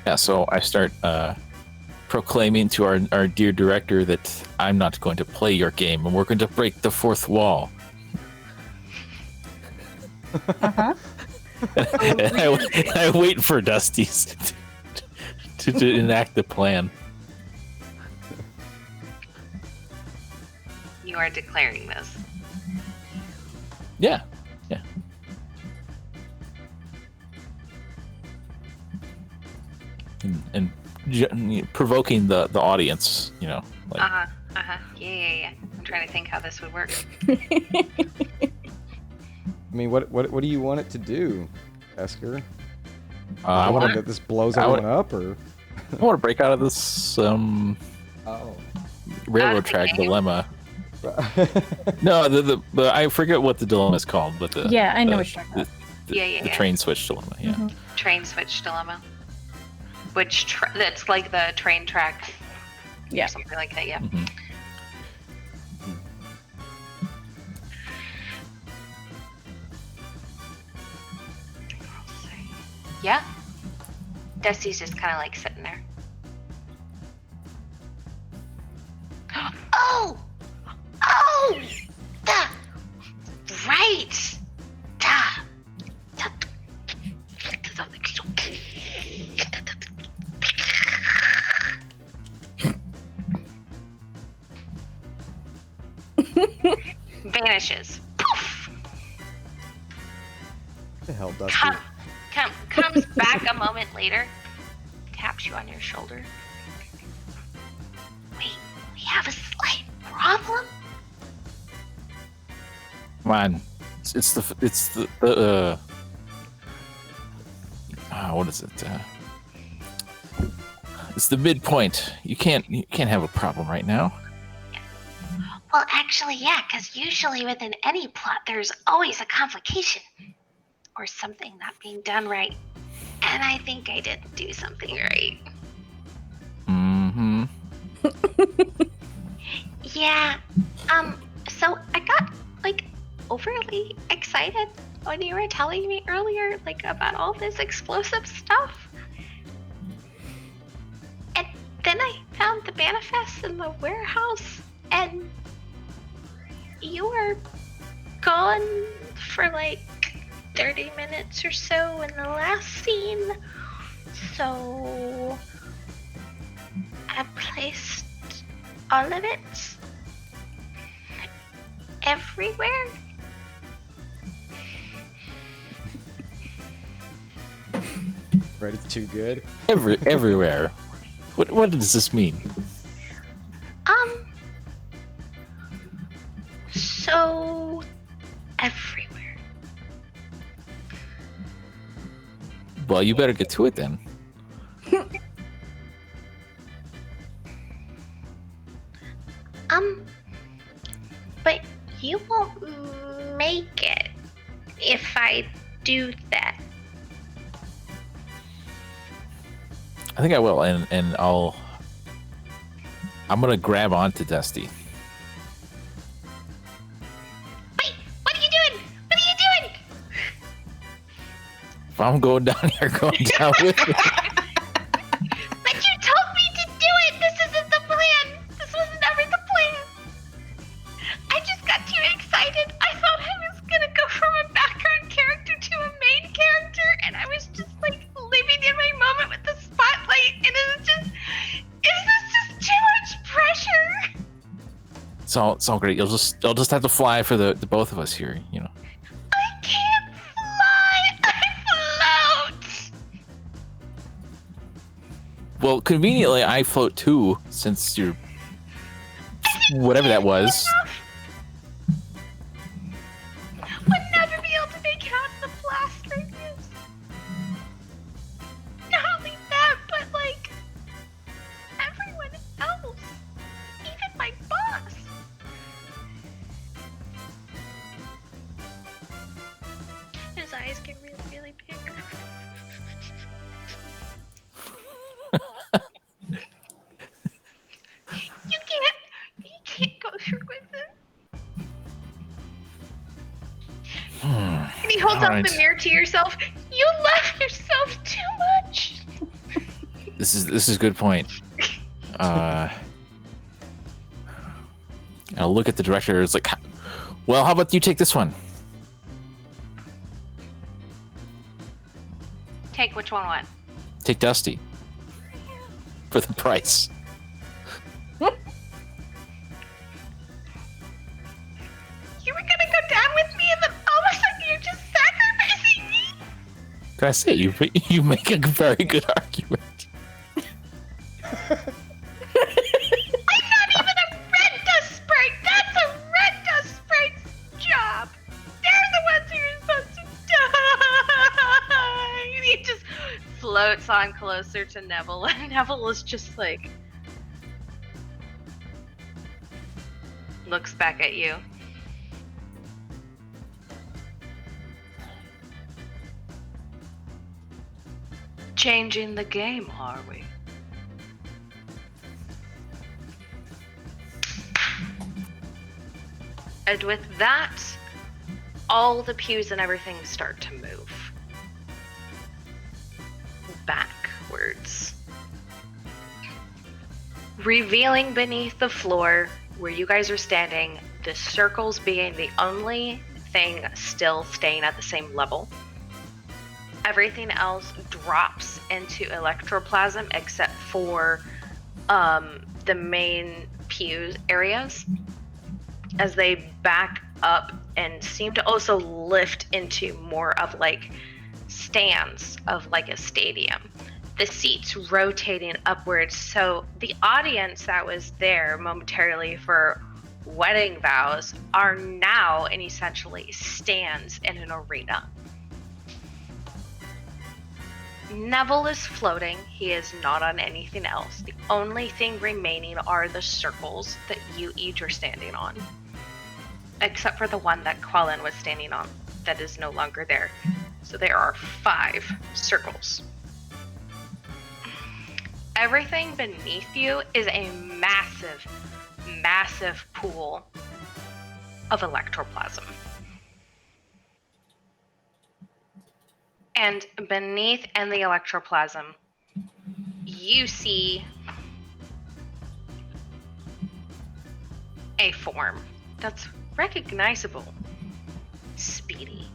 Yeah, so I start proclaiming to our dear director that I'm not going to play your game and we're going to break the fourth wall. Uh-huh. And I wait for Dusty's to enact the plan. You are declaring this. Yeah. and provoking the audience. You know, like Yeah. I'm trying to think how this would work. I mean, what do you want it to do, Esker? I want that this blows I would- everyone up, or I want to break out of this oh, railroad track dilemma. No, the I forget what the dilemma is called, but the Yeah, I know what you're talking about. the train switch dilemma. Yeah. Mhm. Train switch dilemma. Which that's like the train track. Yeah. Or something like that. Yeah. Mhm. Yeah. Dusty's just kind of like sitting there. Oh! Oh! Duh! Right! Duh! Vanishes. Poof! what the hell, Dusty? Comes back a moment later, taps you on your shoulder. Wait, we have a slight problem? Come on, it's the what is it? It's the midpoint. You can't have a problem right now. Well, actually, yeah, because usually within any plot, there's always a complication. Or something not being done right. And I think I didn't do something right. Mm-hmm. Yeah, so I got, like, overly excited when you were telling me earlier, like, about all this explosive stuff. And then I found the manifest in the warehouse, and you were gone for, like, 30 minutes or so in the last scene. So I placed all of it everywhere. Right, it's too good. Everywhere. What does this mean? So everywhere. Well, you better get to it then. But you won't make it if I do that. I think I will, and I'm gonna grab onto Dusty. Wait, what are you doing? What are you doing? If I'm going down here, going down with you. But you told me to do it! This isn't the plan! This was never the plan! I just got too excited. I thought I was gonna go from a background character to a main character, and I was just like living in my moment with the spotlight, and is this just too much pressure? It's all great. I'll just have to fly for the both of us here, you know. I can't fly! I float! Well, conveniently, I float too, since you're whatever that was. Would never be able to make it out of the blast radius. Not only that, but like everyone else, even my boss. His eyes get really, really big. You can't go through with it. And he holds up Alright. the mirror to yourself. You love yourself too much. This is a good point. I'll look at the director. It's like, well, how about you take this one? Take which one? What? Take Dusty for the price. You were gonna go down with me, and then all of a sudden you're just sacrificing me. Can I say you make a very good argument? I'm not even a red dust sprite! That's a red dust sprite's job! They're the ones who are supposed to die! And he just floats on closer to Neville, and Neville is just like... looks back at you. Changing the game, are we? And with that, all the pews and everything start to move backwards, revealing beneath the floor where you guys are standing, the circles being the only thing still staying at the same level. Everything else drops into electroplasm except for the main pews areas, as they back up and seem to also lift into more of like stands of like a stadium. The seats rotating upwards, so the audience that was there momentarily for wedding vows are now in essentially stands in an arena. Neville is floating. He is not on anything else. The only thing remaining are the circles that you each are standing on, except for the one that Quellen was standing on that is no longer there. So there are 5 circles. Everything beneath you is a massive, massive pool of electroplasm. And beneath in the electroplasm, you see a form that's recognizable. Speedy.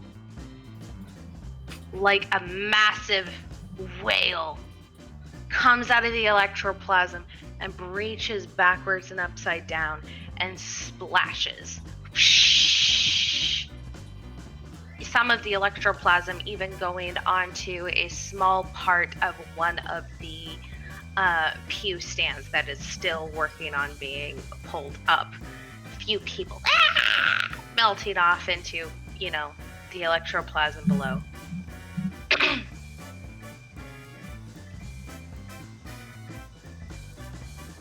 Like a massive whale comes out of the electroplasm and breaches backwards and upside down and splashes. Some of the electroplasm even going onto a small part of one of the pew stands that is still working on being pulled up. Few people melting off into, the electroplasm below.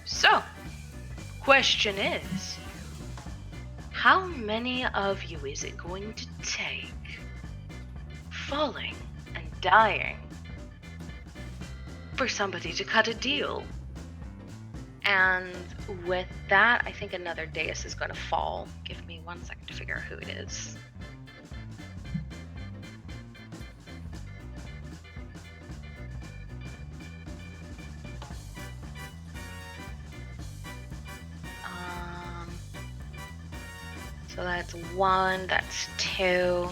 So, question is, how many of you is it going to take falling and dying for somebody to cut a deal? And with that, I think another dais is going to fall. Give me 1 second to figure out who it is. So that's 1, that's 2.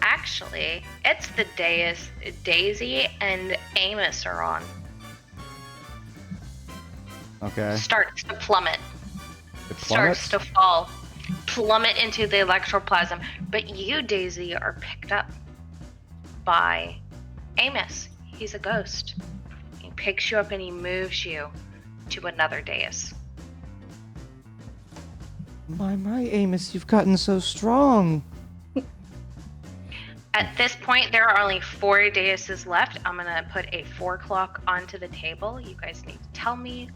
Actually, it's the dais Daisy and Amos are on. Okay. Starts to plummet. It plummets? Starts to fall. Plummet into the electroplasm. But you, Daisy, are picked up by Amos. He's a ghost. He picks you up and he moves you to another dais. My Amos, you've gotten so strong. At this point, there are only 4 daises left. I'm gonna put a 4 clock onto the table. You guys need to tell me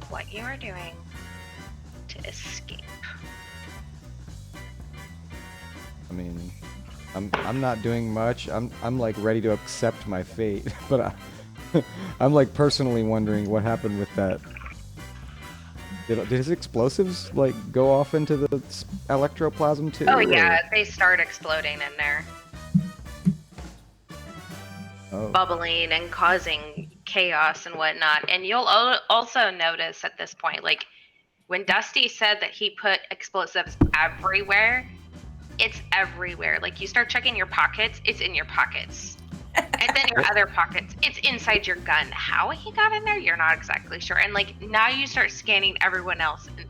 what you are doing to escape. I mean, I'm not doing much. I'm like ready to accept my fate, but I'm like personally wondering what happened with that. Did his explosives like go off into the electroplasm too? Oh yeah, they start exploding in there. Oh. Bubbling and causing chaos and whatnot. And you'll also notice at this point, like when Dusty said that he put explosives everywhere, it's everywhere. Like you start checking your pockets, it's in your pockets. And then your other pockets, it's inside your gun. How he got in there, you're not exactly sure. And like now you start scanning everyone else. And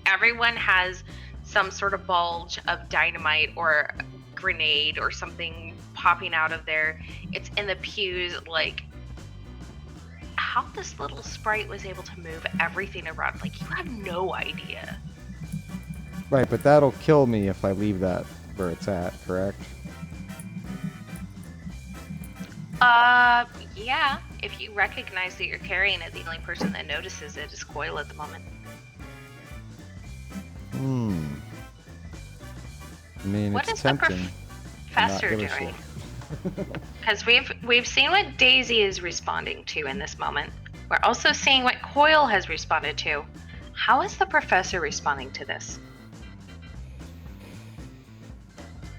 everyone has some sort of bulge of dynamite or grenade or something popping out of there. It's in the pews. Like, how this little sprite was able to move everything around, like, you have no idea. Right, but that'll kill me if I leave that where it's at, correct? Yeah. If you recognize that you're carrying it, the only person that notices it is Coil at the moment. I mean, What it's is the tempting. to not Professor give a doing? shit. Because we've seen what Daisy is responding to in this moment. We're also seeing what Coil has responded to. How is the professor responding to this?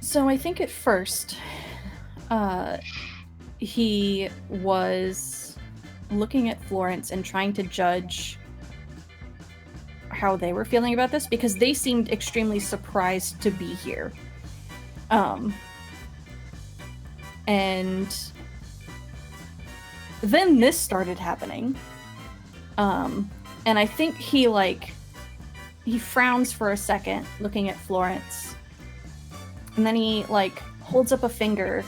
So I think at first, he was looking at Florence and trying to judge how they were feeling about this, because they seemed extremely surprised to be here. And then this started happening. And I think he frowns for a second looking at Florence. And then he holds up a finger,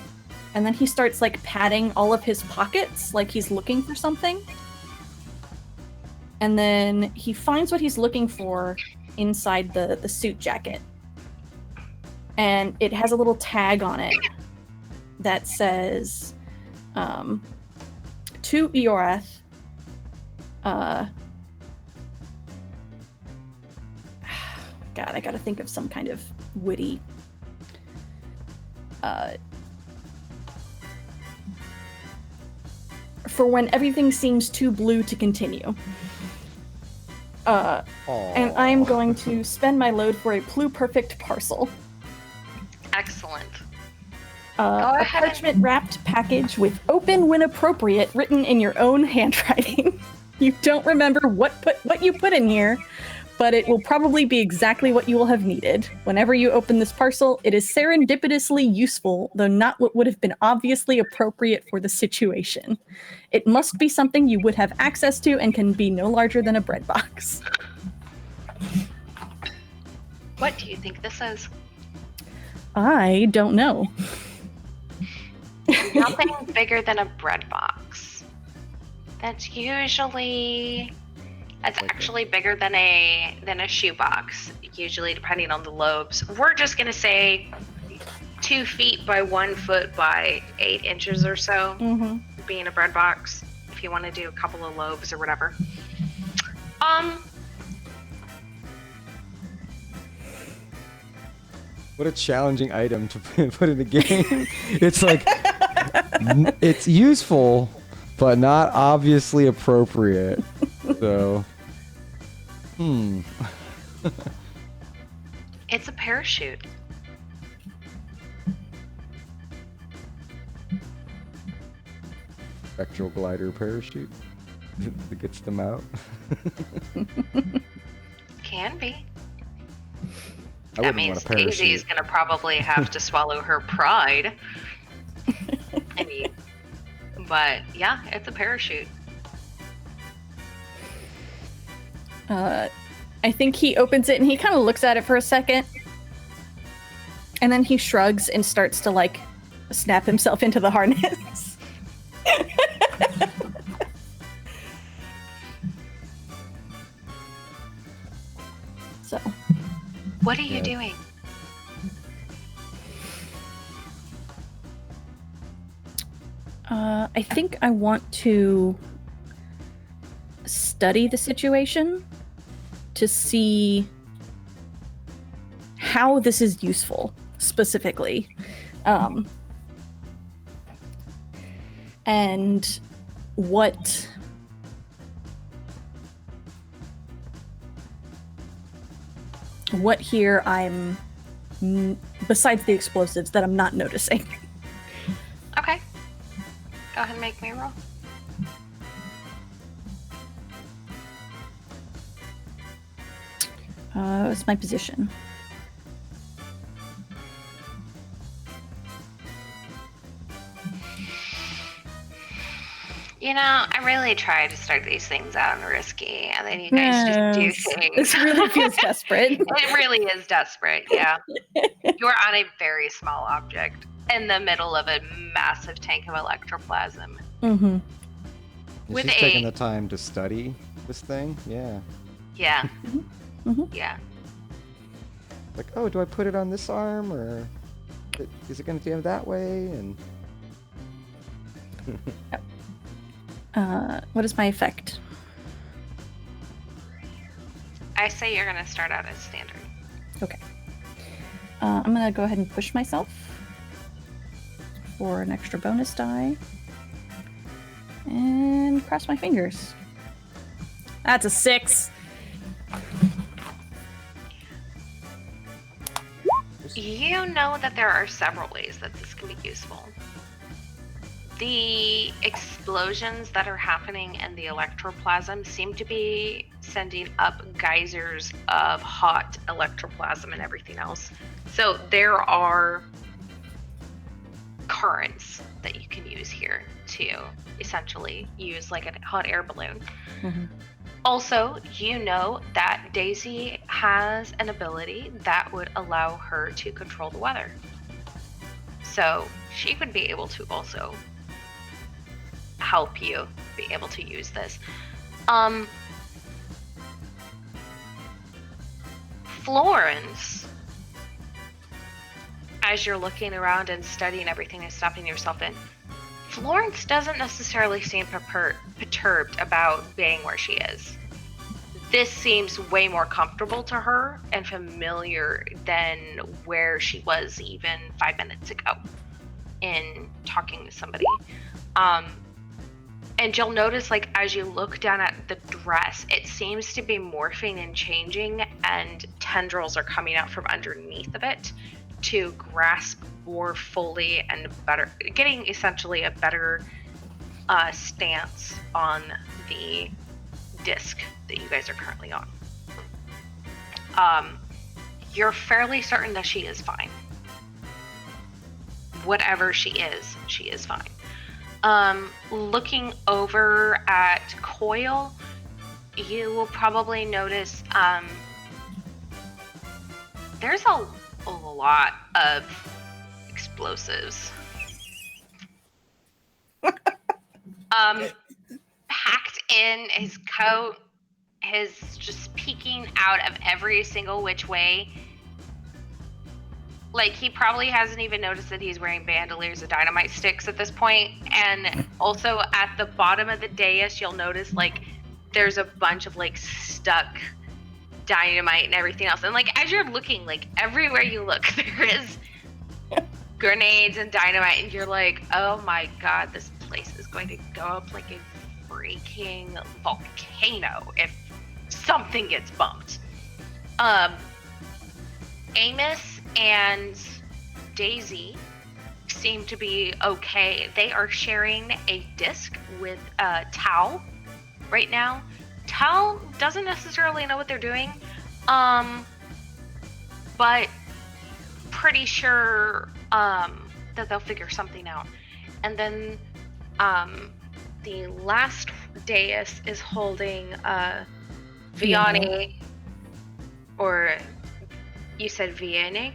and then he starts patting all of his pockets like he's looking for something. And then he finds what he's looking for inside the suit jacket. And it has a little tag on it that says, to Eorath, God, I gotta think of some kind of witty... for when everything seems too blue to continue. And I am going to spend my load for a pluperfect parcel. Excellent. A parchment-wrapped package with "open when appropriate" written in your own handwriting. You don't remember what you put in here, but it will probably be exactly what you will have needed. Whenever you open this parcel, it is serendipitously useful, though not what would have been obviously appropriate for the situation. It must be something you would have access to and can be no larger than a bread box. What do you think this is? I don't know. Nothing bigger than a bread box. That's actually bigger than a shoebox, usually, depending on the lobes. We're just gonna say 2 feet by 1 foot by 8 inches or so, being a bread box, if you want to do a couple of lobes or whatever. What a challenging item to put in a game. It's it's useful, but not obviously appropriate. So, It's a parachute. Spectral glider parachute that gets them out. Can be. I That wouldn't means want a parachute. Daisy's gonna probably have to swallow her pride. I mean, but yeah, it's a parachute. I think he opens it and he kind of looks at it for a second. And then he shrugs and starts to snap himself into the harness. So. What are you doing? I think I want to study the situation to see how this is useful, specifically. And what here I'm, besides the explosives, that I'm not noticing. Okay. Go ahead and make me a roll. What's my position? You know, I really try to start these things out and risky, and then you guys just do things. This really feels desperate. It really is desperate, yeah. You're on a very small object. in the middle of a massive tank of electroplasm. Mm-hmm. With She's a- taking the time to study this thing. Yeah. Yeah. Mhm. Yeah. Like, oh, do I put it on this arm or is it going to jam that way? And What is my effect? I say you're gonna start out as standard. Okay. I'm gonna go ahead and push myself for an extra bonus die. And cross my fingers. That's a 6. You know that there are several ways that this can be useful. The explosions that are happening in the electroplasm seem to be sending up geysers of hot electroplasm and everything else. So there are currents that you can use here to essentially use like a hot air balloon. Mm-hmm. Also, you know that Daisy has an ability that would allow her to control the weather. So she would be able to also help you be able to use this. Florence, as you're looking around and studying everything and stopping yourself in, Florence doesn't necessarily seem perturbed about being where she is. This seems way more comfortable to her and familiar than where she was even 5 minutes ago in talking to somebody. And you'll notice, like, as you look down at the dress, it seems to be morphing and changing, and tendrils are coming out from underneath of it to grasp more fully and better, getting essentially a better stance on the disc that you guys are currently on. You're fairly certain that she is fine. Whatever she is fine. Looking over at Coil, you will probably notice there's a lot of explosives. Packed in his coat, his just peeking out of every single which way. Like, he probably hasn't even noticed that he's wearing bandoliers of dynamite sticks at this point. And also at the bottom of the dais, you'll notice, like, there's a bunch of, like, stuck dynamite and everything else. And, like, as you're looking, like, everywhere you look, there is grenades and dynamite. And you're like, oh my god, this place is going to go up like a freaking volcano if something gets bumped. Amos and Daisy seem to be okay. They are sharing a disc with Tal right now. Tal doesn't necessarily know what they're doing, but pretty sure that they'll figure something out. And then the last dais is holding Vianney, or you said Vianney?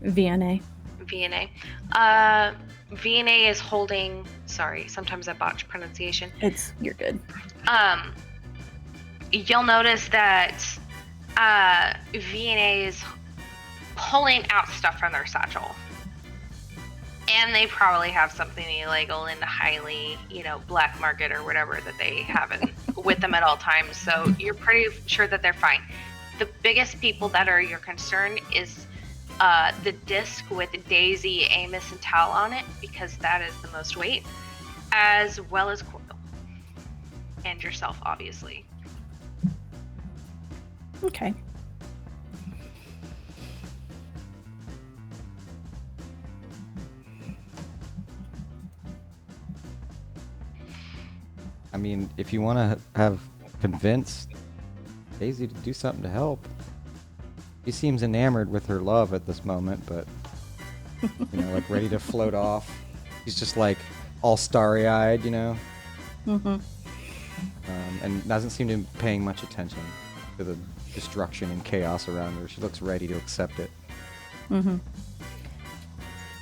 VNA. Vianney. Vianney is holding, sorry, sometimes I botch pronunciation. You're good. You'll notice that Vianney is pulling out stuff from their satchel. And they probably have something illegal in the highly, black market or whatever that they have with them at all times. So you're pretty sure that they're fine. The biggest people that are your concern is the disc with Daisy, Amos, and Tal on it, because that is the most weight, as well as Coil. And yourself, obviously. Okay. I mean, if you want to have convinced Daisy to do something to help. She seems enamored with her love at this moment, but like ready to float off. She's just like all starry-eyed, Mm-hmm. And doesn't seem to be paying much attention to the destruction and chaos around her. She looks ready to accept it. Mm-hmm.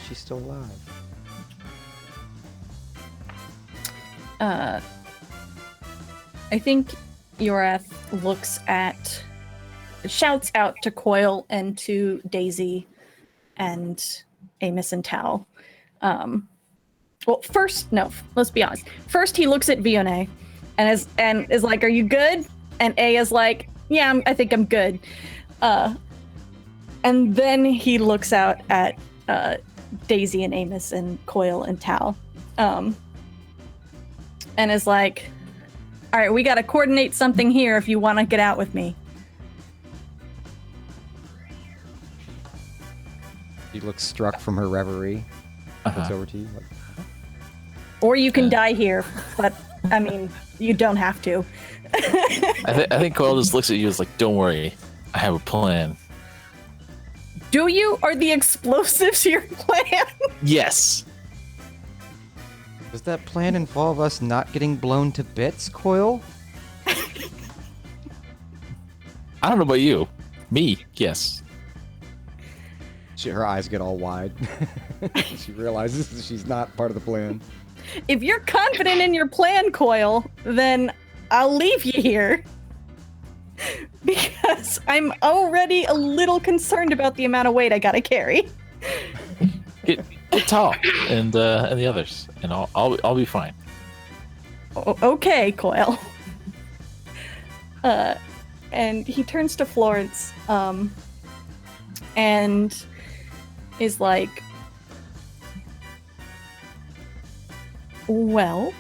she's still alive. I think Yorath shouts out to Coil and to Daisy and Amos and Tal. Well, first, no, let's be honest. First, he looks at Vione and is like, "Are you good?" And A is like, "Yeah, I think I'm good." And then he looks out at Daisy and Amos and Coil and Tal, and is like, "All right, we got to coordinate something here if you want to get out with me." She looks struck from her reverie. Looks over to you. Like, Or you can die here, but I mean, you don't have to. I think Coyle just looks at you as like, don't worry, I have a plan. Do you? Are the explosives your plan? Yes. does that plan involve us not getting blown to bits, Coil? I don't know about you. Me, yes. Her eyes get all wide. She realizes that she's not part of the plan. If you're confident in your plan, Coil, then I'll leave you here. Because I'm already a little concerned about the amount of weight I gotta carry. Get tall and the others, and I'll be fine. Okay, Coil. And he turns to Florence, and is like, "Well,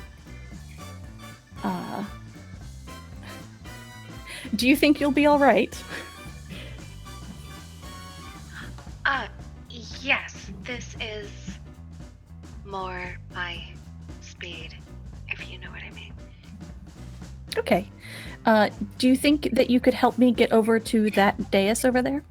do you think you'll be all right?" Yes, this is more my speed, if you know what I mean. Okay. Do you think that you could help me get over to that dais over there?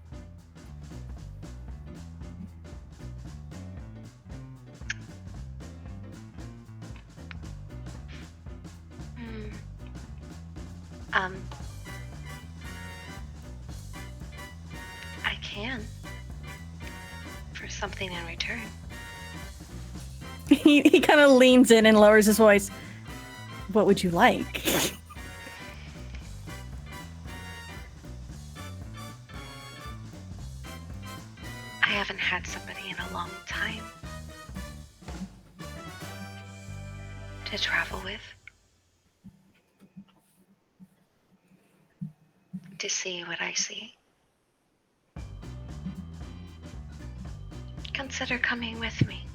I can. For something in return. He kind of leans in and lowers his voice. What would you like? I haven't had somebody in a long time to travel with. To see what I see. Consider coming with me.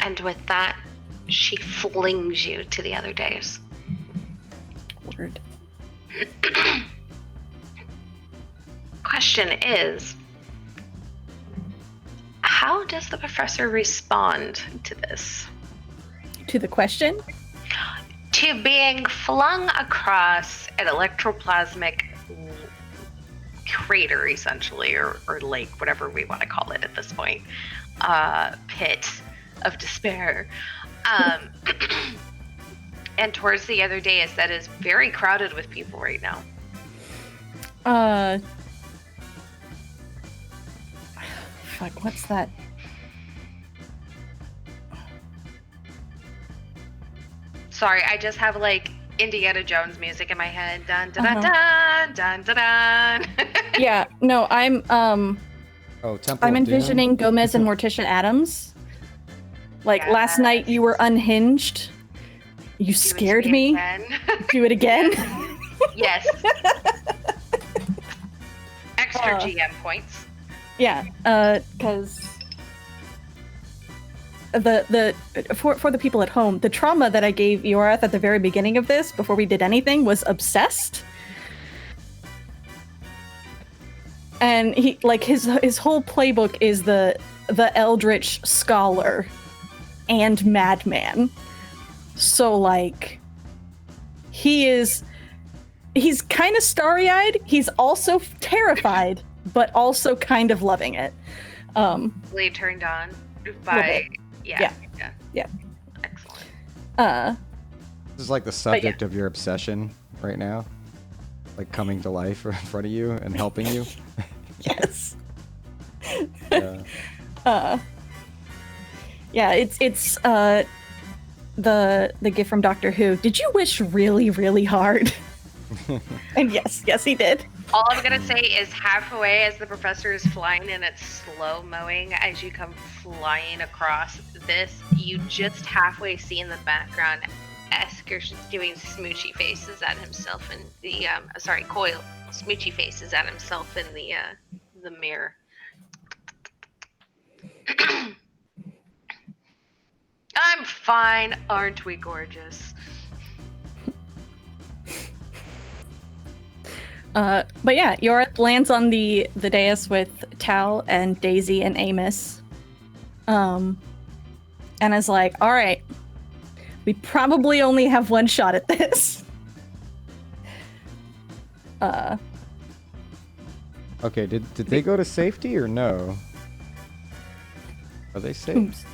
And with that, she flings you to the other days. Word. Question is, how does the professor respond to this? To the question? To being flung across an electroplasmic crater, essentially, or lake, whatever we want to call it at this point, pit of despair, and towards the other dais that is very crowded with people right now. Fuck, what's that? Sorry, I just have like Indiana Jones music in my head. Dun dun dun dun dun dun dun. Yeah, no, I'm Oh, Temple I'm of Doom? envisioning Gomez and Morticia Adams. Like last Yes. night you were unhinged. You Do it scared to me. again. Do it again. Yes. Extra GM points. Yeah, because for the people at home, the trauma that I gave Yorath at the very beginning of this, before we did anything, was obsessed. And he like his whole playbook is the Eldritch Scholar and Madman. So like he's kind of starry-eyed. He's also terrified, but also kind of loving it. Really turned on by yeah. Excellent. This is like the subject of your obsession right now. Like coming to life in front of you and helping you. Yes. Yeah, it's the gift from Doctor Who. Did you wish really, really hard? And yes, he did. All I'm gonna say is halfway as the professor is flying and it's slow mowing as you come flying across this, you just halfway see in the background Esker's doing smoochy faces at himself in the Coil smoochy faces at himself in the mirror. I'm fine, aren't we gorgeous? But yeah, Yorith lands on the dais with Tal and Daisy and Amos. And is like, all right, we probably only have one shot at this. Okay, did they go to safety or no? Are they safe? Oops.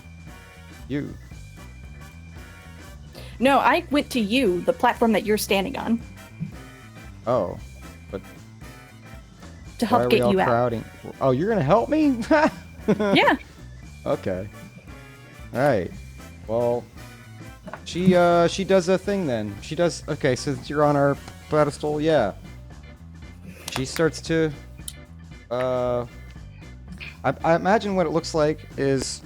You. No, I went to you, the platform that you're standing on, Oh, but to why are help we get all you out. crowding? Oh, you're gonna help me? Yeah. Okay. All right. Well, she does a thing then. She does. Okay, so you're on our pedestal. Yeah. She starts to. I imagine what it looks like is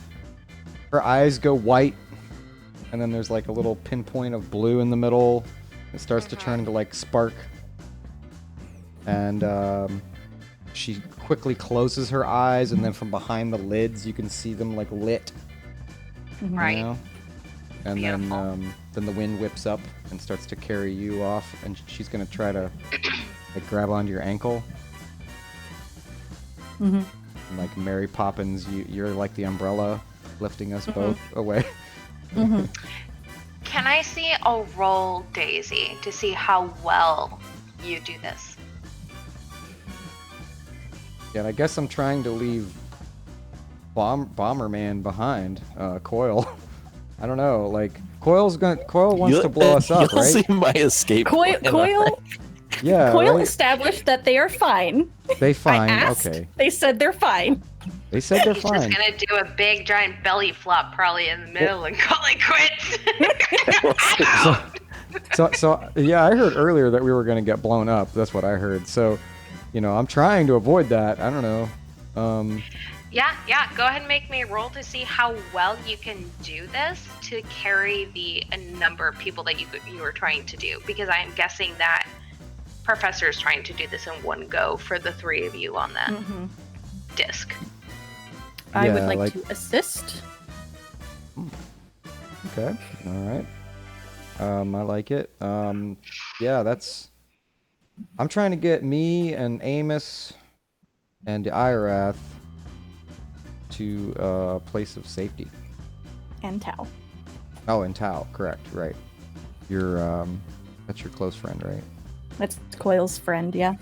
her eyes go white, and then there's like a little pinpoint of blue in the middle. It starts to turn into like spark, and she quickly closes her eyes, and then from behind the lids you can see them like lit. Right. You know? And Beautiful. then the wind whips up and starts to carry you off, and she's gonna try to like grab onto your ankle. Mm-hmm. And, like Mary Poppins, you're like the umbrella lifting us both away. Mm-hmm. Can I see a roll, Daisy, to see how well you do this? Yeah, and I guess I'm trying to leave Bomberman behind, Coil. I don't know, like Coil wants to blow us up, You'll right? see my escape. plan, Coil Yeah, Coil right? established that they are fine. They fine, I asked, okay. They said they're fine. They said they're He's fine. just gonna do a big giant belly flop probably in the middle and call it quits. So yeah, I heard earlier that we were gonna get blown up. That's what I heard. So, I'm trying to avoid that. I don't know. Yeah, go ahead and make me a roll to see how well you can do this to carry the number of people that you are trying to do, because I am guessing that Professor is trying to do this in one go for the three of you on that Mm-hmm. disc. I would Yeah, like like- to assist. Okay. All right. I like it. Yeah, I'm trying to get me and Amos and Irath to a place of safety. And Tal. Oh, and Tal, correct, right. That's your close friend, right? That's Coil's friend, yeah.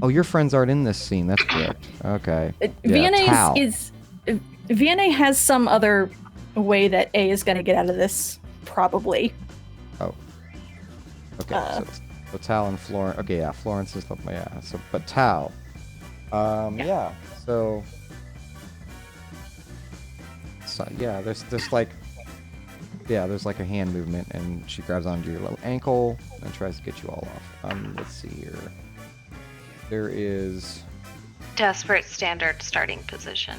Oh, your friends aren't in this scene, that's correct. Okay. Vienna Tal. Vienna has some other way that A is going to get out of this, probably. Oh. Okay, so Tal and Florence. Okay, yeah, Florence is the, yeah. So, but Tal. Yeah. So yeah, there's like a hand movement, and she grabs onto your little ankle and tries to get you all off. Let's see here. There is. Desperate standard starting position.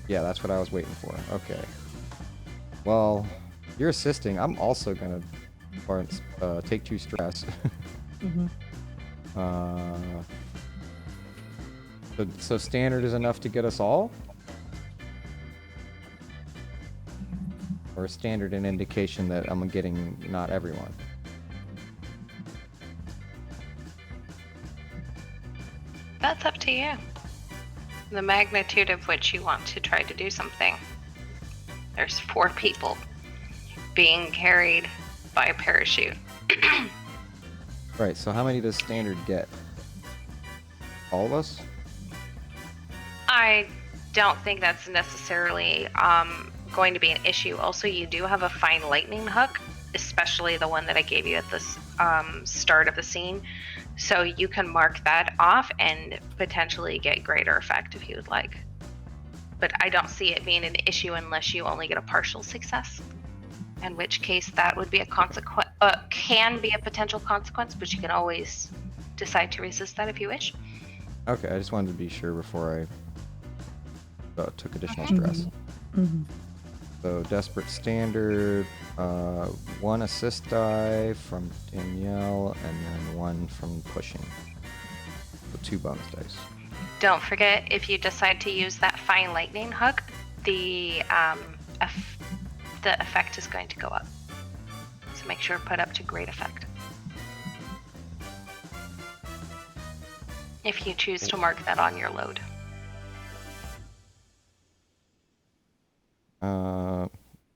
Yeah, that's what I was waiting for. Okay. Well, you're assisting. I'm also gonna take 2 stress. Mm-hmm. So standard is enough to get us all? Or is standard an indication that I'm getting not everyone? That's up to you. The magnitude of which you want to try to do something. There's 4 people being carried by a parachute. Right, so how many does standard get? All of us? I don't think that's necessarily going to be an issue. Also, you do have a fine lightning hook, especially the one that I gave you at the start of the scene. So you can mark that off and potentially get greater effect if you would like. but I don't see it being an issue unless you only get a partial success. In which case, that would be a consequence. Can be a potential consequence, but you can always decide to resist that if you wish. Okay, I just wanted to be sure before I took additional stress. Mhm. So desperate standard, 1 assist die from Danielle, and then 1 from pushing. So 2 bonus dice. Don't forget, if you decide to use that fine lightning hook, the effect is going to go up. So make sure to put up to great effect. If you choose to mark that on your load.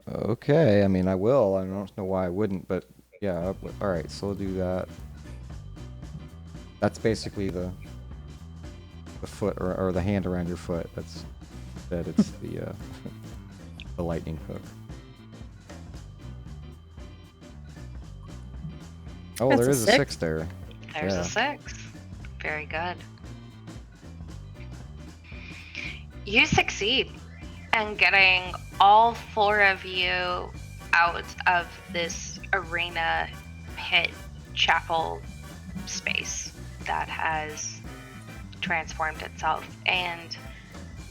Okay, I mean, I will. I don't know why I wouldn't, but yeah, alright, so we'll do that. That's basically the foot or the hand around your foot. It's the the lightning hook. Oh, That's there a is a 6. 6 there. There's Yeah. a 6. Very good. You succeed in getting all 4 of you out of this arena pit chapel space that has transformed itself, and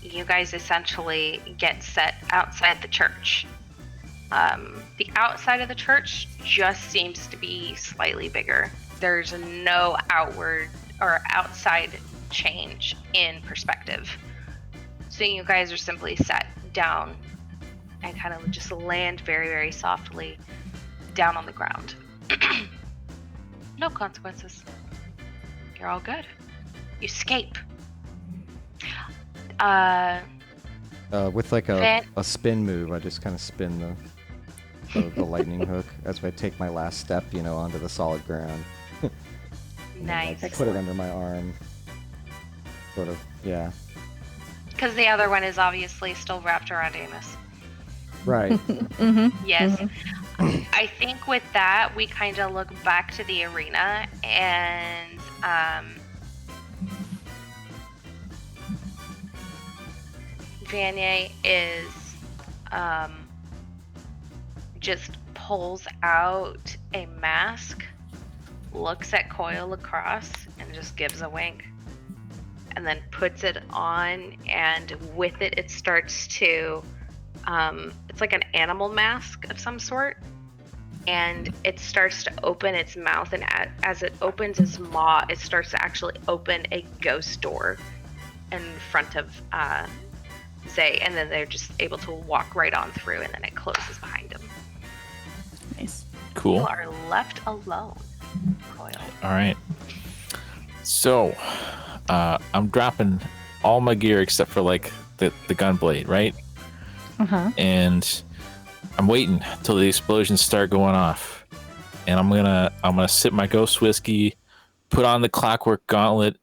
you guys essentially get set outside the church. The outside of the church just seems to be slightly bigger. There's no outward or outside change in perspective. So you guys are simply set down and kind of just land very, very softly down on the ground. No consequences. You're all good. You escape. With like Van- a spin move, I just kind of spin the lightning hook as I take my last step, onto the solid ground. And then, Nice. put it under my arm. Sort of, yeah. Because the other one is obviously still wrapped around Amos. Right. Mm-hmm. Yes. I think with that, we kind of look back to the arena and Vanier is just pulls out a mask, looks at Coil across, and just gives a wink. And then puts it on, and with it, it starts to, it's like an animal mask of some sort. And it starts to open its mouth, and as it opens its maw, it starts to actually open a ghost door in front of Zay, and then they're just able to walk right on through, and then it closes behind them. Nice. Cool. You are left alone, Coil. All right. So, I'm dropping all my gear except for like the gun blade, right? Uh-huh. And I'm waiting till the explosions start going off, and I'm gonna sip my ghost whiskey, put on the clockwork gauntlet,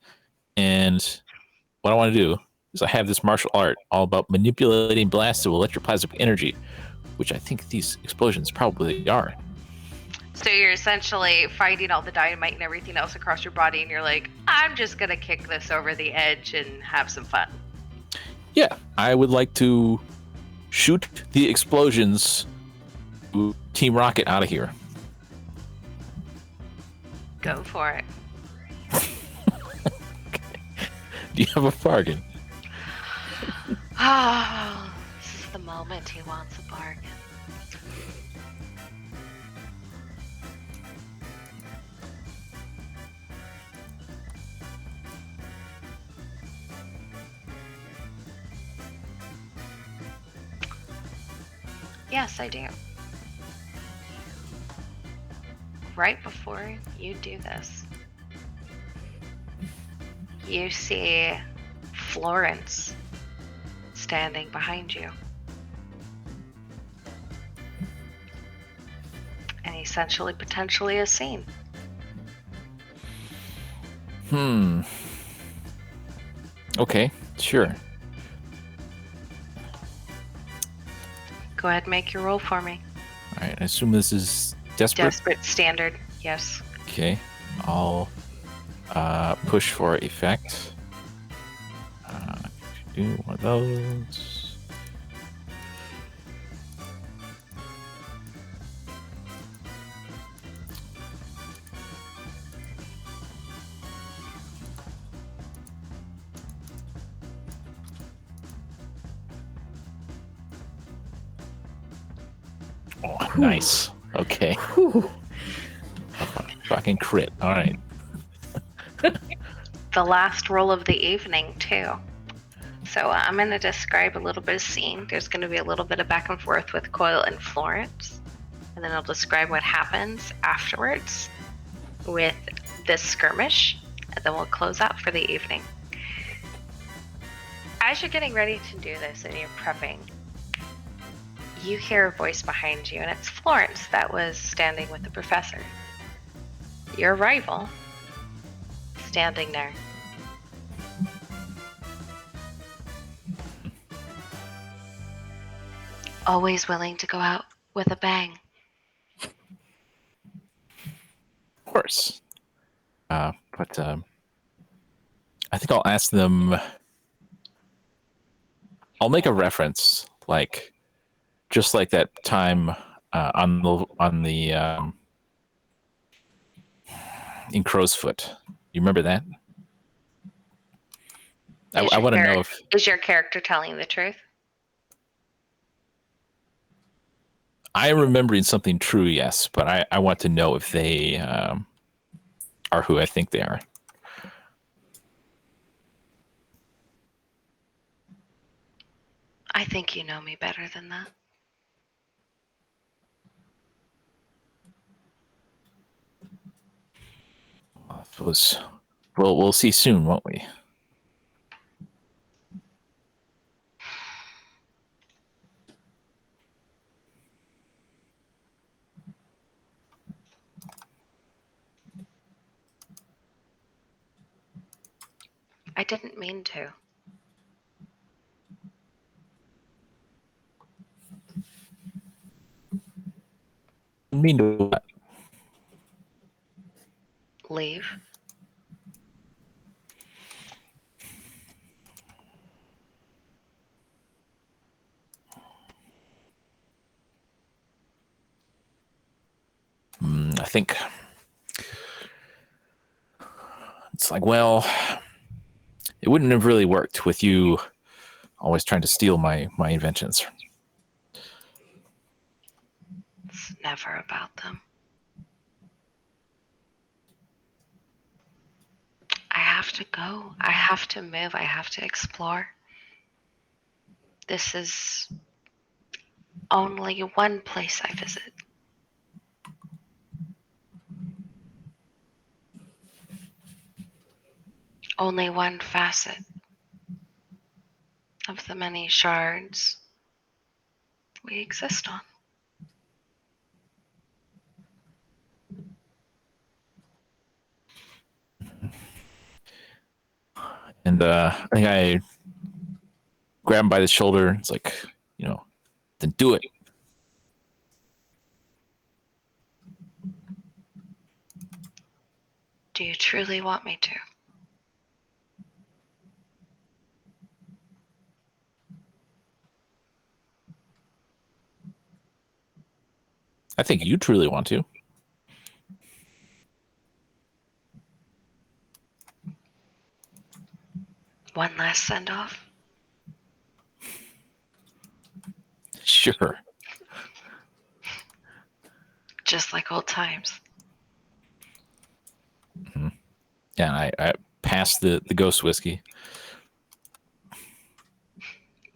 and what I want to do is I have this martial art all about manipulating blasts of electroplasmic energy, which I think these explosions probably are. So you're essentially fighting all the dynamite and everything else across your body, and you're like, I'm just gonna kick this over the edge and have some fun. Yeah, I would like to shoot the explosions, Team Rocket out of here. Go for it. Do you have a bargain? Oh, this is the moment he wants a bargain. Yes, I do. Right before you do this, you see Florence standing behind you. And essentially, potentially a scene. Okay, sure. Go ahead and make your roll for me. All right, I assume this is desperate. Desperate standard, yes. Okay, I'll push for effect. Do one of those. Oh, nice. Okay. Whew. Fucking crit. All right. The last roll of the evening, too. So I'm going to describe a little bit of scene. There's going to be a little bit of back and forth with Coil and Florence. And then I'll describe what happens afterwards with this skirmish. And then we'll close out for the evening. As you're getting ready to do this and you're prepping, you hear a voice behind you, and it's Florence that was standing with the professor. Your rival, standing there. Always willing to go out with a bang. Of course. But I think I'll ask them. I'll make a reference, like just like that time on the in Crow's Foot. You remember that? I want to know if Is your character telling the truth? I'm remembering something true. Yes, but I want to know if they are who I think they are. I think you know me better than that. I suppose we'll see soon, won't we? I didn't mean to. Mean to what? Leave. I think it's like, well, it wouldn't have really worked with you always trying to steal my inventions. It's never about them. I have to go. I have to move. I have to explore. This is only one place I visit. Only one facet of the many shards we exist on. And I think I grab him by the shoulder. It's like, then do it. Do you truly want me to? I think you truly want to. One last send off? Sure. Just like old times. Mm-hmm. Yeah, and I pass the ghost whiskey.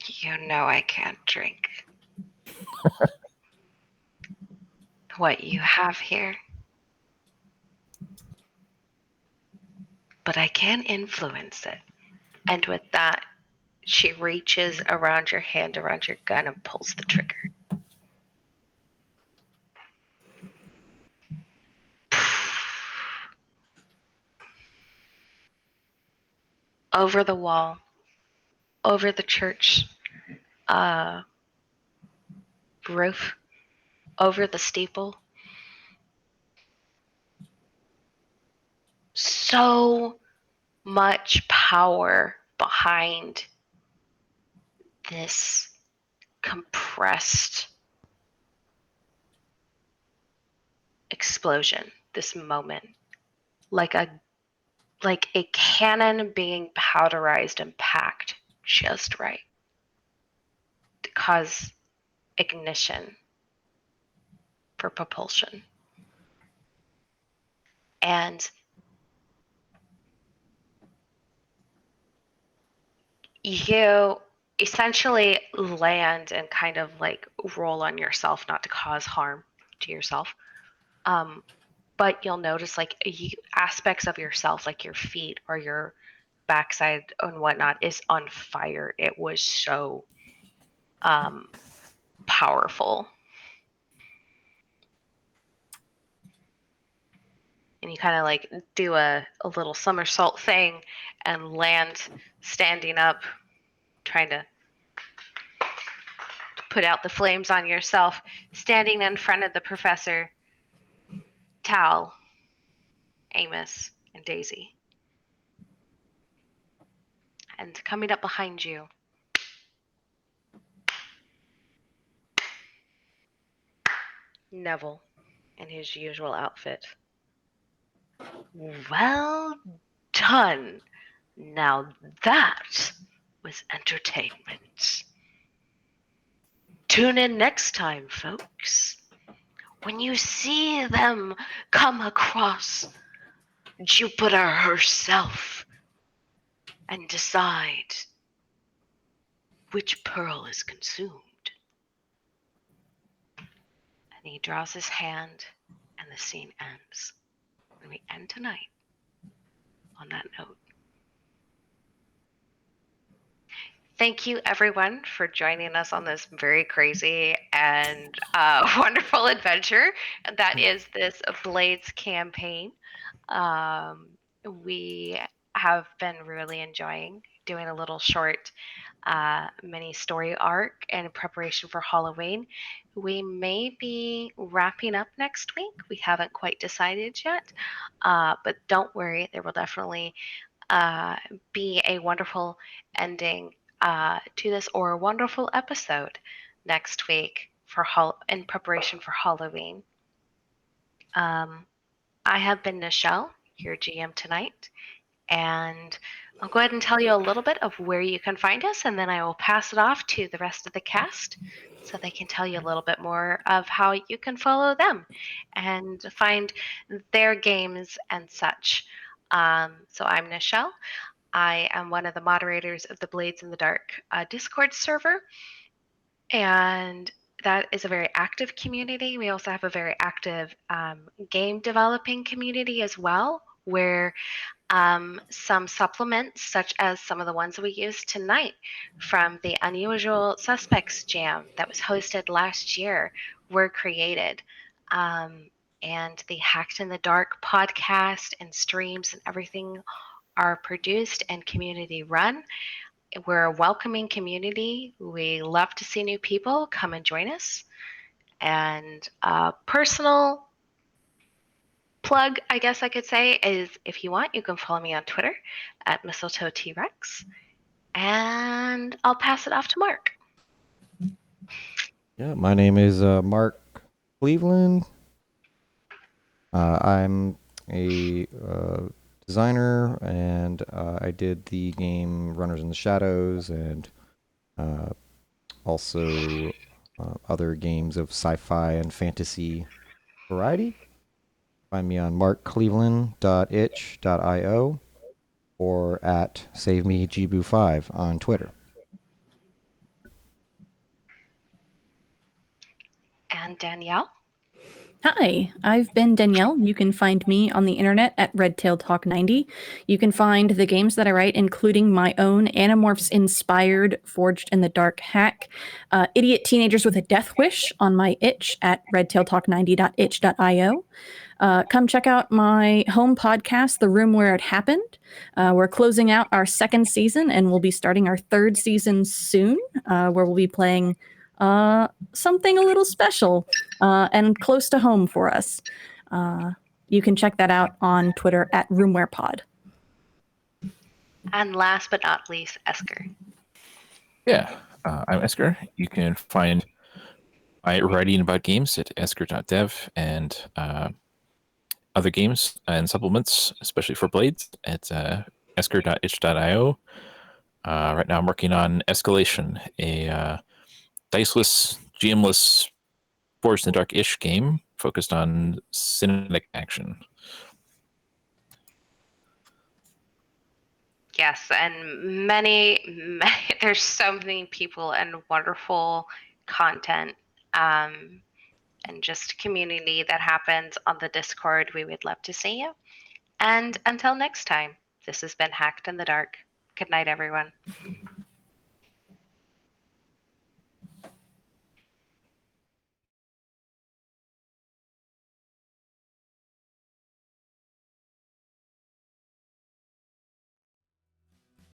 You know I can't drink. What you have here. But I can influence it. And with that, she reaches around your hand, around your gun, and pulls the trigger. Over the wall, over the church roof, over the steeple. So much power behind this compressed explosion, this moment, like a cannon being powderized and packed just right to cause ignition for propulsion. And you essentially land and kind of like roll on yourself, not to cause harm to yourself. But you'll notice like aspects of yourself, like your feet or your backside and whatnot, is on fire. It was so powerful. And you kind of like do a little somersault thing and land standing up, trying to put out the flames on yourself, standing in front of the professor, Tal, Amos, and Daisy. And coming up behind you, Neville in his usual outfit. Well done. Now that was entertainment. Tune in next time, folks, when you see them come across Jupiter herself and decide which pearl is consumed. And he draws his hand and the scene ends. And we end tonight on that note. Thank you, everyone, for joining us on this very crazy and wonderful adventure that is this Blades campaign. We have been really enjoying doing a little short mini story arc in preparation for Halloween. We may be wrapping up next week. We haven't quite decided yet, but don't worry, there will definitely be a wonderful ending to this, or a wonderful episode next week in preparation for Halloween. I have been Nychelle, your GM tonight, and I'll go ahead and tell you a little bit of where you can find us, and then I will pass it off to the rest of the cast so they can tell you a little bit more of how you can follow them and find their games and such. So I'm Nychelle. I am one of the moderators of the Blades in the Dark Discord server, and that is a very active community. We also have a very active game developing community as well, where some supplements, such as some of the ones we used tonight from the Unusual Suspects Jam that was hosted last year, were created. And the Hacked in the Dark podcast and streams and everything are produced and community run. We're a welcoming community. We love to see new people come and join us. And personal plug, I guess I could say, is if you want, you can follow me on Twitter at Mistletoe T-Rex. And I'll pass it off to Mark. Yeah, my name is Mark Cleveland. I'm a designer, and I did the game Runners in the Shadows, and also other games of sci-fi and fantasy variety. Find me on markcleveland.itch.io or at SaveMeGBoo5 on Twitter. And Danielle? Hi, I've been Danielle. You can find me on the internet at RedtailTalk90. You can find the games that I write, including my own Animorphs-inspired Forged in the Dark hack, Idiot Teenagers with a Death Wish, on my itch at redtailtalk90.itch.io. Come check out my home podcast, The Room Where It Happened. We're closing out our second season, and we'll be starting our third season soon, where we'll be playing something a little special and close to home for us. You can check that out on Twitter at RoomWarePod. And last but not least, Esker. Yeah, I'm Esker. You can find my writing about games at eskur.dev, and other games and supplements, especially for Blades, at eskur.itch.io. Right now I'm working on Escalation, a diceless, GMless Forged in the Dark-ish game focused on cinematic action. Yes, and there's so many people and wonderful content and just community that happens on the Discord. We would love to see you. And until next time, this has been Hacked in the Dark. Good night, everyone.